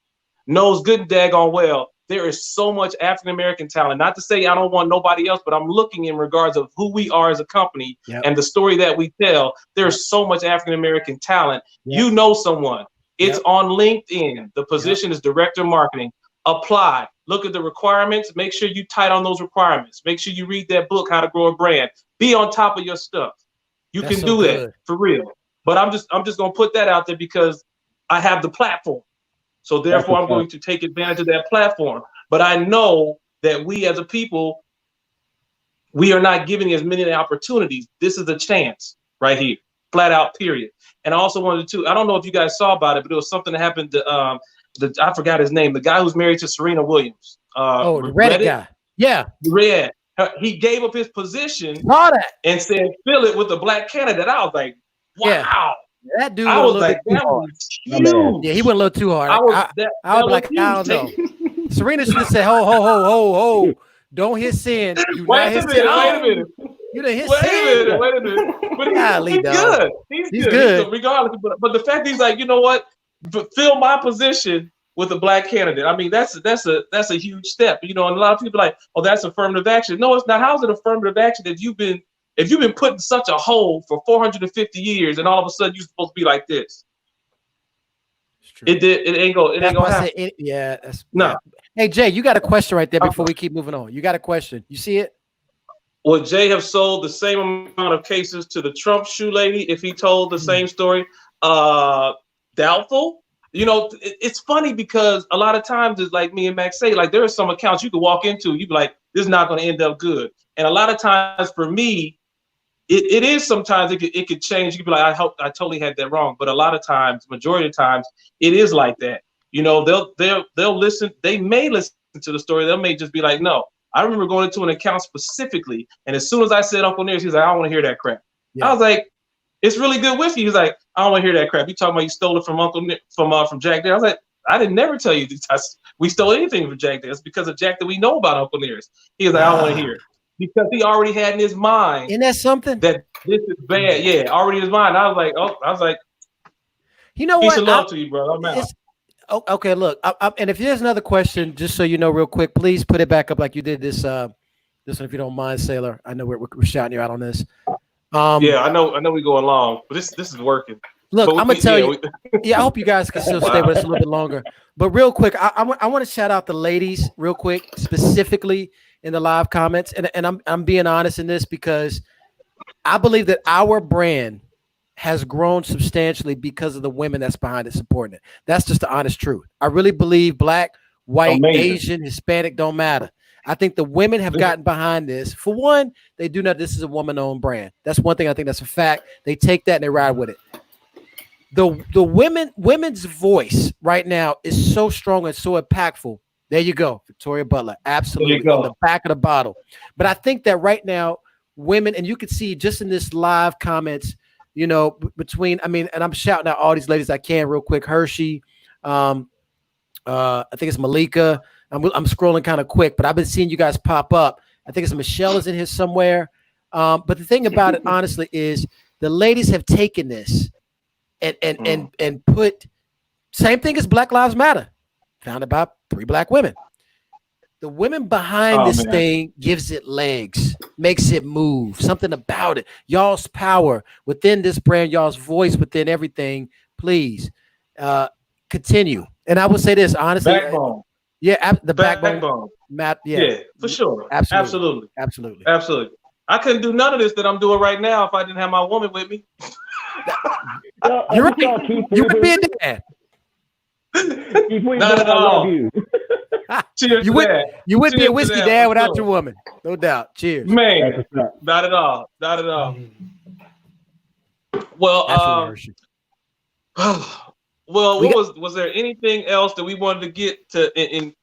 knows good and daggone well there is so much African American talent. Not to say I don't want nobody else, but I'm looking in regards of who we are as a company and the story that we tell. There's so much African American talent. You know someone. It's on LinkedIn. The position is director of marketing. Apply. Look at the requirements. Make sure you tight on those requirements. Make sure you read that book, How to Grow a Brand. Be on top of your stuff. You can do that for real. But I'm just gonna put that out there because I have the platform. So therefore, I'm going to take advantage of that platform. But I know that we as a people, we are not giving as many opportunities. This is a chance right here, flat out, period. And I also wanted to, I don't know if you guys saw about it, but it was something that happened to, I forgot his name, the guy who's married to Serena Williams.
The Reddit guy. Yeah.
Red. He gave up his position and said, fill it with a Black candidate. I was like, wow.
Yeah. That dude
I
was
was like, that was huge.
Yeah, he went a little too hard. I was like, I don't know. Serena should have said, ho. Don't hit sin.
Wait a minute.
You done hit sin.
Wait a minute. But
he's
good. He's good. Regardless. But the fact he's like, you know what? Fill my position with a Black candidate. I mean, that's a huge step. And a lot of people are like, oh, that's affirmative action. No, it's not. How is it affirmative action if you've been put in such a hole for 450 years and all of a sudden you're supposed to be like this? It ain't gonna happen. No.
Hey, Jay, you got a question right there before we keep moving on. You got a question. You see it?
Would Jay have sold the same amount of cases to the Trump shoe lady if he told the same story? Doubtful. It's funny because a lot of times it's like me and Max say, like there are some accounts you could walk into, you'd be like, this is not going to end up good. And a lot of times for me, it is sometimes it could change. You could be like, I hope I totally had that wrong. But a lot of times, majority of times, it is like that. They'll listen. They may listen to the story. They may just be like, no. I remember going into an account specifically, and as soon as I said Uncle Nearest, he's like, I don't want to hear that crap. Yeah. I was like, it's really good whiskey. He's like, I don't want to hear that crap. You talking about you stole it from from Jack Daniels? I was like, I didn't never tell you we stole anything from Jack Daniels because of Jack that we know about Uncle Nearest. He was like, I don't want to hear it. Because he already had in his mind.
Isn't that something?
That this is bad. Yeah, already in his mind. I was like,
you know
peace
what?
and love to you, bro. I'm out.
Okay, look. And if there's another question, just so you know real quick, please put it back up like you did this one, if you don't mind, Sailor. I know we're shouting you out on this.
Yeah, I know we're going long, but this is working.
Look, I'm gonna tell you. I hope you guys can still stay with us a little bit longer. But real quick, I want to shout out the ladies real quick, specifically in the live comments, and I'm being honest in this because I believe that our brand has grown substantially because of the women that's behind it supporting it. That's just the honest truth. I really believe Black, white, Asian, Hispanic don't matter. I think the women have gotten behind this. For one, they do know this is a woman-owned brand. That's one thing I think that's a fact. They take that and they ride with it. The women's voice right now is so strong and so impactful. There you go, Victoria Butler, absolutely on the back of the bottle. But I think that right now, women, and you can see just in this live comments, between, and I'm shouting out all these ladies I can real quick. Hershey, I think it's Malika. I'm scrolling kind of quick, but I've been seeing you guys pop up. I think it's Michelle is in here somewhere. But the thing about it, honestly, is the ladies have taken this and put same thing as Black Lives Matter, founded by 3 Black women. The women behind this thing gives it legs, makes it move, something about it. Y'all's power within this brand, y'all's voice within everything. Please continue. And I will say this, honestly.
Backbone.
The backbone. Matt,
yeah, for sure. Absolutely. I couldn't do none of this that I'm doing right now if I didn't have my woman with me.
You would be a dad.
Not at all. Cheers
you would be a whiskey dad without your woman, no doubt. Cheers,
man. Not at all. Well, was there anything else that we wanted to get to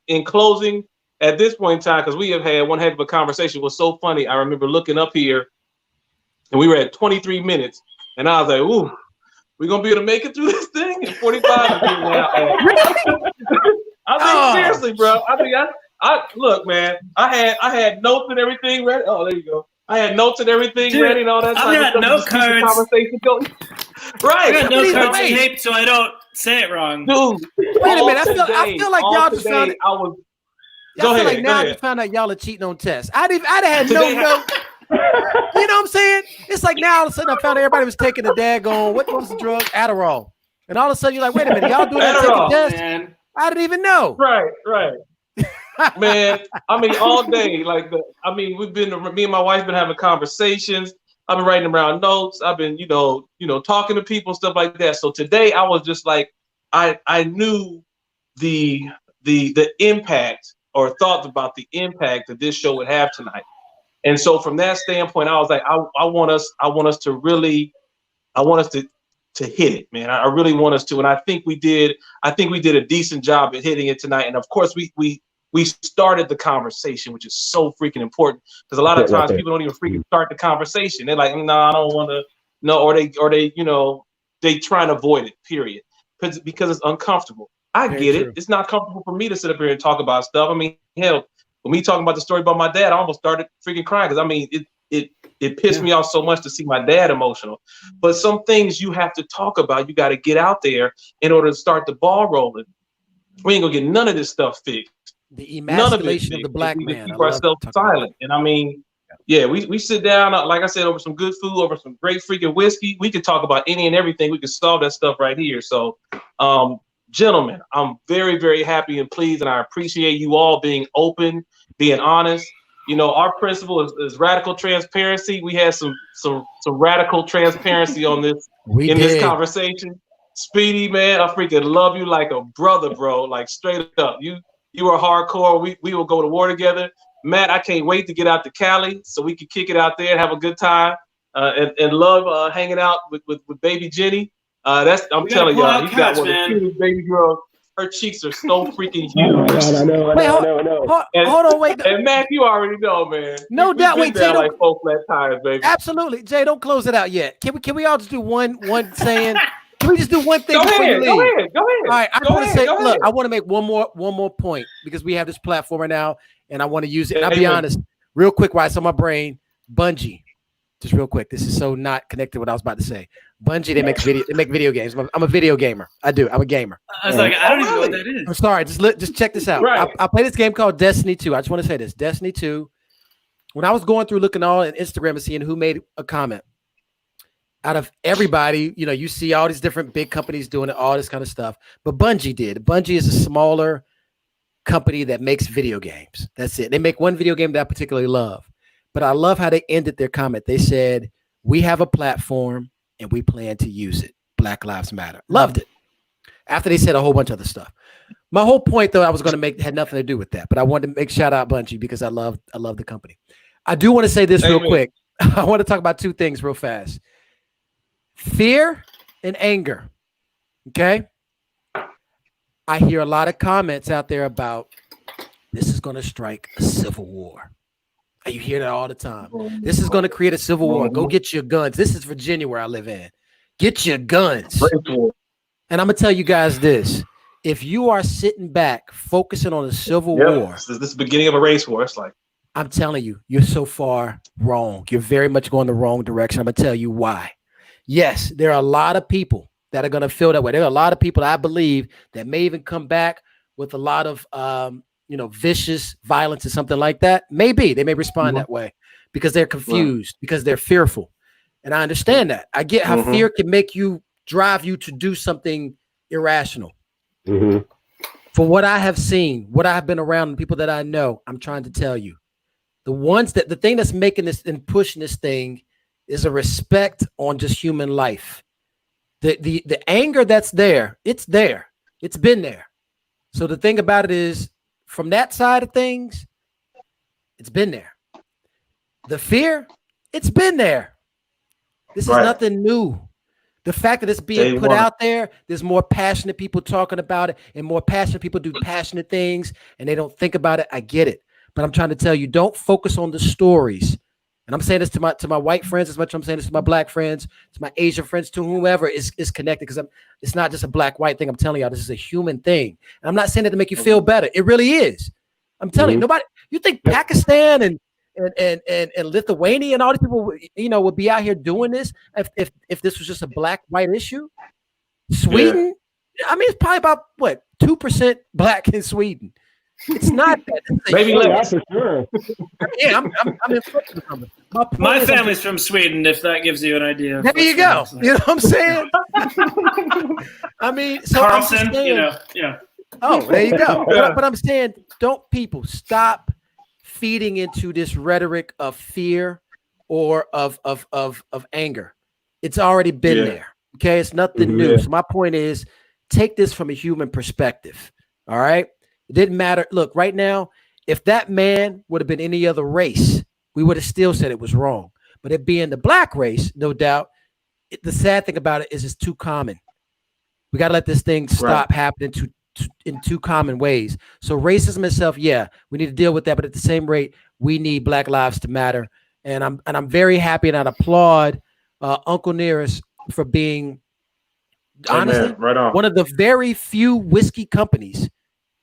in closing at this point in time? Because we have had one heck of a conversation. It was so funny. I remember looking up here, and we were at 23 minutes, and I was like, "Ooh, we're gonna be able to make it through this thing in 45 minutes." I mean, seriously, bro. I look, man. I had notes and everything ready. Oh, there you go. I had notes and everything ready and all that.
I got note cards.
Conversation going. Right.
I got note cards taped so I don't say it wrong.
Dude,
wait a minute. I feel like y'all just found it.
Go ahead.
Like now I just found out y'all are cheating on tests. I'd have had no note. You know what I'm saying? It's like now all of a sudden I found everybody was taking the daggone what was the drug? Adderall. And all of a sudden you're like, wait a minute, y'all doing that taking tests? Man. I didn't even know.
Right. Man, I mean, all day. We've been, me and my wife's been having conversations. I've been writing around notes. I've been, talking to people, stuff like that. So today I was just like, I knew the impact or thought about the impact that this show would have tonight. And so from that standpoint, I was like, I want us to hit it, man. I really want us to, and I think we did a decent job at hitting it tonight. And of course, we started the conversation, which is so freaking important because a lot of times people don't even freaking start the conversation. They're like, no, I don't want to, no, or they try and avoid it. Period, because it's uncomfortable. I get it. It's not comfortable for me to sit up here and talk about stuff. I mean, hell, when me talking about the story about my dad, I almost started freaking crying because I mean, it pissed me off so much to see my dad emotional. But some things you have to talk about. You got to get out there in order to start the ball rolling. We ain't gonna get none of this stuff fixed.
The emasculation of the Black man.
Keep ourselves silent. And I mean, we sit down, like I said, over some good food, over some great freaking whiskey. We could talk about any and everything. We could solve that stuff right here. So, gentlemen, I'm very, very happy and pleased, and I appreciate you all being open, being honest. Our principle is radical transparency. We had some radical transparency on this this conversation. Speedy, man, I freaking love you like a brother, bro. Like straight up, you are hardcore. We will go to war together. Matt, I can't wait to get out to Cali so we can kick it out there and have a good time and love hanging out with baby Jenny. I'm telling y'all, you got one of the cutest baby girls. Her cheeks are so freaking huge.
I know.
Hold on, wait.
And Mac, you already know, man.
No doubt. Wait, Jay,
like 4 flat tires, baby.
Absolutely, Jay. Don't close it out yet. Can we all just do one saying? Can we just do one thing
Go
before
ahead,
you leave?
Go ahead.
All right, I want to say, look, I want to make one more point because we have this platform right now, and I want to use it. And I'll be honest, real quick, while it's on my brain, Bungie. Just real quick, this is so not connected to what I was about to say. Bungie, they make video games. I'm a video gamer. I'm a gamer.
I was like, I don't even know what that is.
I'm sorry. Just check this out.
Right.
I play this game called Destiny 2. I just want to say this. Destiny 2. When I was going through looking all on Instagram and seeing who made a comment, out of everybody, you see all these different big companies doing it, all this kind of stuff. But Bungie did. Bungie is a smaller company that makes video games. That's it. They make one video game that I particularly love. But I love how they ended their comment. They said, we have a platform and we plan to use it. Black Lives Matter. Loved it. After they said a whole bunch of other stuff. My whole point, though, I was going to make had nothing to do with that. But I wanted to make shout out Bungie because I love the company. I do want to say this real quick. I want to talk about 2 things real fast. Fear and anger. Okay? I hear a lot of comments out there about this is going to strike a civil war. You hear that all the time. This is going to create a civil war. Go get your guns. This is Virginia where I live in. Get your guns. And I'm going to tell you guys this. if you are sitting back focusing on the Civil War,
this is the beginning of a race war. It's like,
I'm telling you, you're so far wrong. You're very much going the wrong direction. I'm gonna tell you why. Yes, there are a lot of people that are gonna feel that way. There are a lot of people I believe that may even come back with a lot of vicious violence or something like that. Maybe they may respond that way because they're confused, because they're fearful. And I understand that. I get how fear can make you drive you to do something irrational.
Mm-hmm.
For what I have seen, what I've been around, the people that I know, I'm trying to tell you, the thing that's making this and pushing this thing is a respect on just human life. The anger that's there, it's there. It's been there. So the thing about it is, from that side of things, it's been there. The fear, it's been there. This is nothing new. The fact that it's being put out there, there's more passionate people talking about it, and more passionate people do passionate things, and they don't think about it. I get it. But I'm trying to tell you, don't focus on the stories. And I'm saying this to my white friends as much as I'm saying this to my black friends, to my Asian friends, to whoever is connected, because it's not just a black-white thing. I'm telling y'all, this is a human thing. And I'm not saying it to make you feel better. It really is. I'm telling you, nobody. You think Pakistan and Lithuania and all these people, would be out here doing this if this was just a black-white issue? Sweden, I mean, it's probably about 2% black in Sweden. It's not that.
Maybe less.
For sure.
Yeah, I'm in front of something.
My family's from Sweden, if that gives you an idea.
There you go. You know what I'm saying? I mean, so
Carlson,
saying,
yeah.
Oh, there you go. But I'm saying, don't people stop feeding into this rhetoric of fear or of anger. It's already been there. Okay, it's nothing new. So my point is, take this from a human perspective. All right. It didn't matter. Look, right now, if that man would have been any other race, we would have still said it was wrong. But it being the black race, no doubt, the sad thing about it is it's too common. We got to let this thing stop happening in too common ways. So racism itself, we need to deal with that. But at the same rate, we need Black lives to matter. And I'm very happy, and I applaud Uncle Nearest for being honestly one of the very few whiskey companies.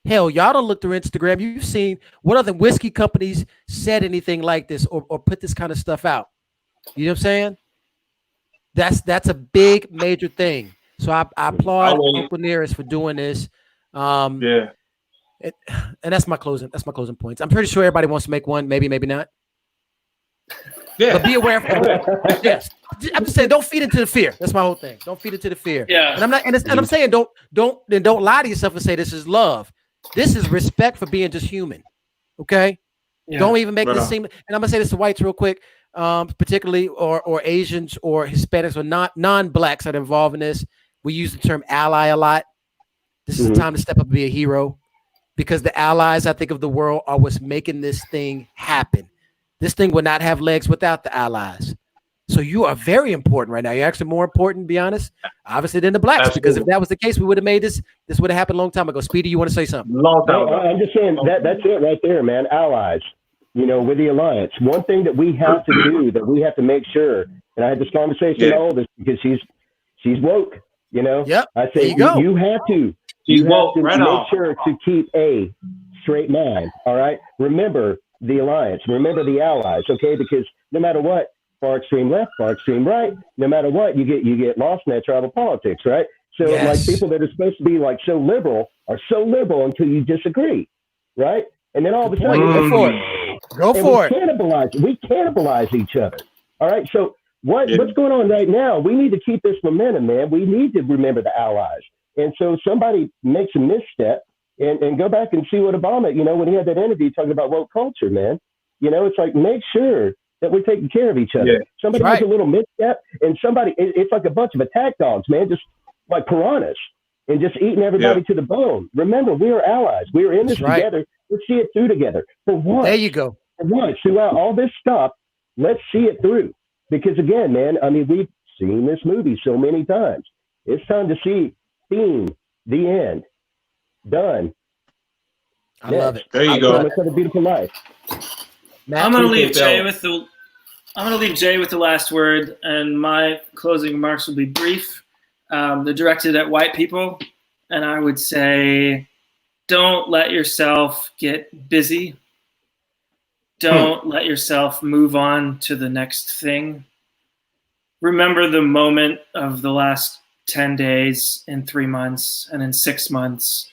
Hell, y'all don't look through Instagram. You've seen what other whiskey companies said anything like this or put this kind of stuff out. You know what I'm saying? That's a big major thing. So I applaud Uncle Nearest for doing this. And that's my closing points. I'm pretty sure everybody wants to make one. Maybe not.
Yeah.
But be aware of yes. I'm just saying, don't feed into the fear. That's my whole thing. Don't feed into the fear.
Yeah.
And I'm not. And I'm saying, don't lie to yourself and say this is love. This is respect for being just human. Okay. Yeah. Don't even make this seem. And I'm gonna say this to whites real quick, particularly or Asians or Hispanics or non-blacks that are involved in this. We use the term ally a lot. This is the time to step up and be a hero, because the allies, I think, of the world are what's making this thing happen. This thing would not have legs without the allies. So you are very important right now. You're actually more important, to be honest, obviously, than the blacks. Absolutely. Because if that was the case, we would have made this. This would have happened a long time ago. Speedy, you want to say something?
Long time ago.
I'm just saying that's it right there, man. Allies, with the alliance. One thing that we have to do, that we have to make sure, and I had this conversation with my oldest because she's woke.
Yep.
I say you have to. You have to make sure to keep a straight mind. All right. Remember the alliance. Remember the allies. Okay, because no matter what, far extreme left, far extreme right, no matter what, you get lost in that tribal politics, right? So like people that are supposed to be like so liberal are so liberal until you disagree, right? And then all of a sudden,
go for it.
We cannibalize each other. All right. So what's going on right now? We need to keep this momentum, man. We need to remember the allies. And so somebody makes a misstep and go back and see what Obama, when he had that interview talking about woke culture, man. It's like, make sure that we're taking care of each other. Yeah. Somebody has a little misstep, and it's like a bunch of attack dogs, man, just like piranhas, and just eating everybody to the bone. Remember, we are allies. We are in this together. Let's see it through together. For once.
There you go.
For once, throughout all this stuff, let's see it through. Because again, man, I mean, we've seen this movie so many times. It's time to see the end. Done.
I love it.
There you go.
Let's have a beautiful life.
I'm gonna leave Jay with the last word, and my closing remarks will be brief. They're directed at white people. and I would say, don't let yourself get busy. Don't let yourself move on to the next thing. Remember the moment of the last 10 days, in 3 months, and in 6 months,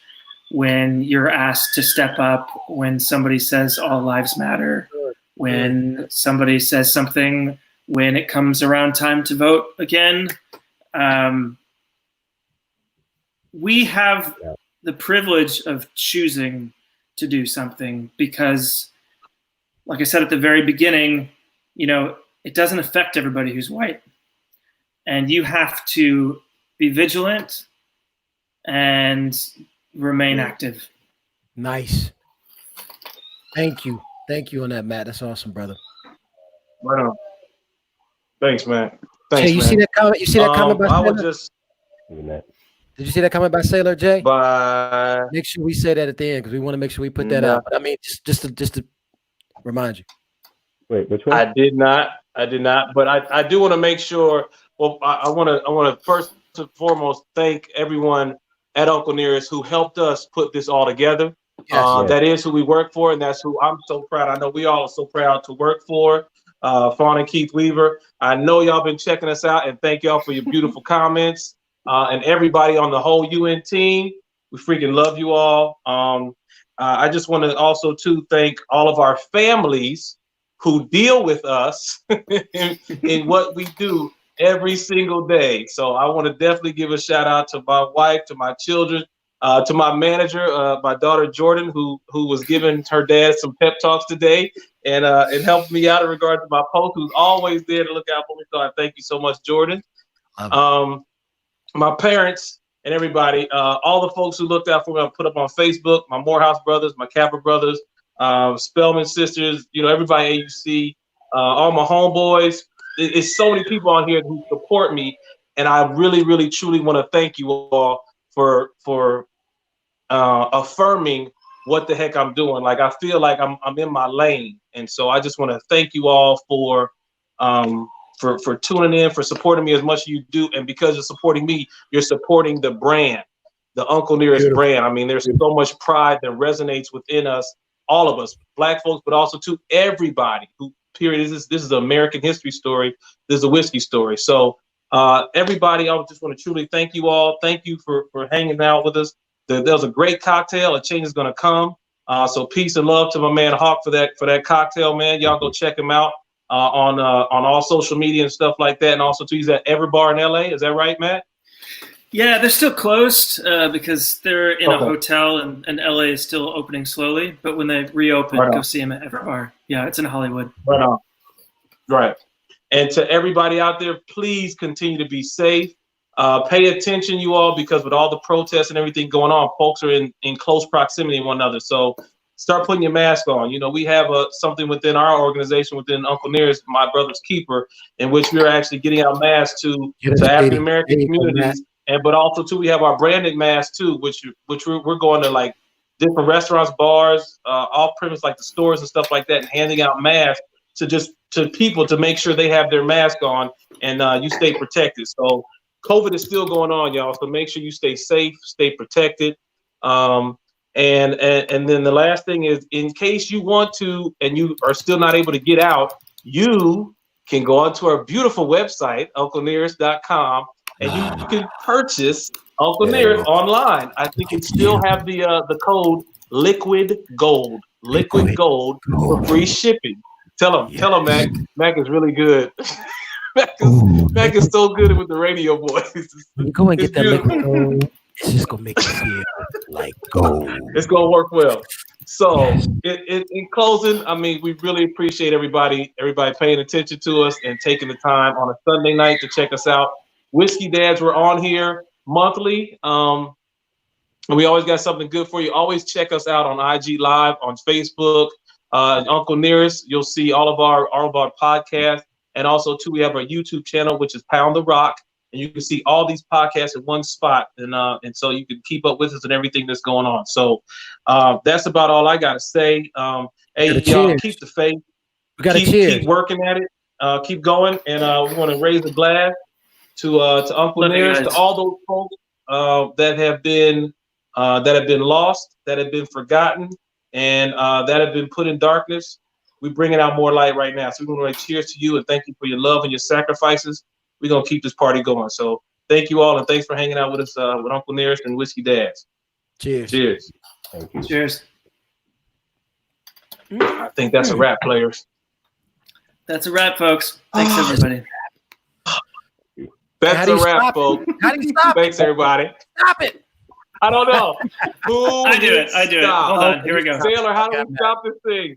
when you're asked to step up, when somebody says all lives matter, when somebody says something, when it comes around time to vote again. We have the privilege of choosing to do something because, like I said at the very beginning, it doesn't affect everybody who's white. And you have to be vigilant and remain active.
Nice. Thank you. Thank you on that, Matt. That's awesome, brother.
Right on. Thanks, man.
Jay, you see that comment? You see that comment by
I
Sailor?
would just.
Did you see that comment by Sailor, Jay?
By
make sure we say that at the end because we want to make sure we put that out. But I mean, just to remind you.
Wait, which one?
I did not, but I do want to make sure. Well, I want to first and foremost thank everyone at Uncle Nearest who helped us put this all together.
Yes.
That is who we work for, and that's who I'm so proud. I know we all are so proud to work for. Fawn and Keith Weaver. I know y'all been checking us out, and thank y'all for your beautiful comments. And everybody on the whole UN team, we freaking love you all. I just want to also thank all of our families who deal with us in what we do every single day. So I want to definitely give a shout out to my wife, to my children, to my manager, my daughter Jordan, who was giving her dad some pep talks today, and it helped me out in regard to my post, who's always there to look out for me. So I thank you so much, Jordan. My parents and everybody, all the folks who looked out for me, I put up on Facebook, my Morehouse brothers, my Kappa brothers, Spellman sisters, everybody AUC, all my homeboys. It's so many people on here who support me, and I really, really, truly want to thank you all for affirming what the heck I'm doing. Like, I feel like I'm in my lane, and so I just want to thank you all for tuning in, for supporting me as much as you do, and because you're supporting me, you're supporting the brand, the Uncle Nearest brand. I mean, there's so much pride that resonates within us, all of us, Black folks, but also to everybody who. Period. This is an American history story. This is a whiskey story. So everybody, I just want to truly thank you all. Thank you for hanging out with us. There was a great cocktail. A change is going to come. So peace and love to my man Hawk for that cocktail, man. Y'all go check him out on all social media and stuff like that. And also too, he's at Everbar in LA. Is that right, Matt?
Yeah, they're still closed because they're in a hotel, and LA is still opening slowly. But when they reopen, go see him at Everbar. Yeah, it's in Hollywood.
Right on. Right. And to everybody out there, please continue to be safe. Pay attention, you all, because with all the protests and everything going on, folks are in close proximity to one another. So start putting your mask on. We have something within our organization, within Uncle Nearest, My Brother's Keeper, in which we're actually getting out masks to African American communities. But also too, we have our branded masks too, which we're going to like different restaurants, bars, off premise, like the stores and stuff like that, and handing out masks to people to make sure they have their mask on and you stay protected. So COVID is still going on, y'all. So make sure you stay safe, stay protected. And then the last thing is, in case you want to and you are still not able to get out, you can go onto our beautiful website, unclenearest.com. And you can purchase Uncle Nearest online. I think it still have the code Liquid Gold for free shipping. Tell him, Mac. Mac is really good. Mac is so good with the radio voice.
Go and get that Liquid Gold. It's just gonna make you feel like gold.
It's gonna work well. So in closing, I mean, we really appreciate everybody paying attention to us and taking the time on a Sunday night to check us out. Whiskey Dads, we're on here monthly. And we always got something good for you. Always check us out on IG Live, on Facebook, Uncle Nearest. You'll see all of our podcasts. And also, too, we have our YouTube channel, which is Pound the Rock. And you can see all these podcasts in one spot. And so you can keep up with us and everything that's going on. So that's about all I got to say. Hey, y'all, keep the faith.
We got to cheers.
Keep working at it. Keep going. And we want to raise a glass to Uncle Nearest, to all those folks that have been lost, that have been forgotten, and that have been put in darkness. We're bringing out more light right now. So we're going to cheers to you and thank you for your love and your sacrifices. We're going to keep this party going. So thank you all, and thanks for hanging out with us with Uncle Nearest and Whiskey Dads.
Cheers.
Cheers.
Thank you.
Cheers.
I think that's a wrap, players.
That's a wrap, folks. Thanks, everybody.
That's a wrap, folks.
How do you stop
Thanks, everybody.
Stop it.
I don't know. Who
I do it.
Stop?
Hold on. Here we go.
Taylor, how do we stop this thing?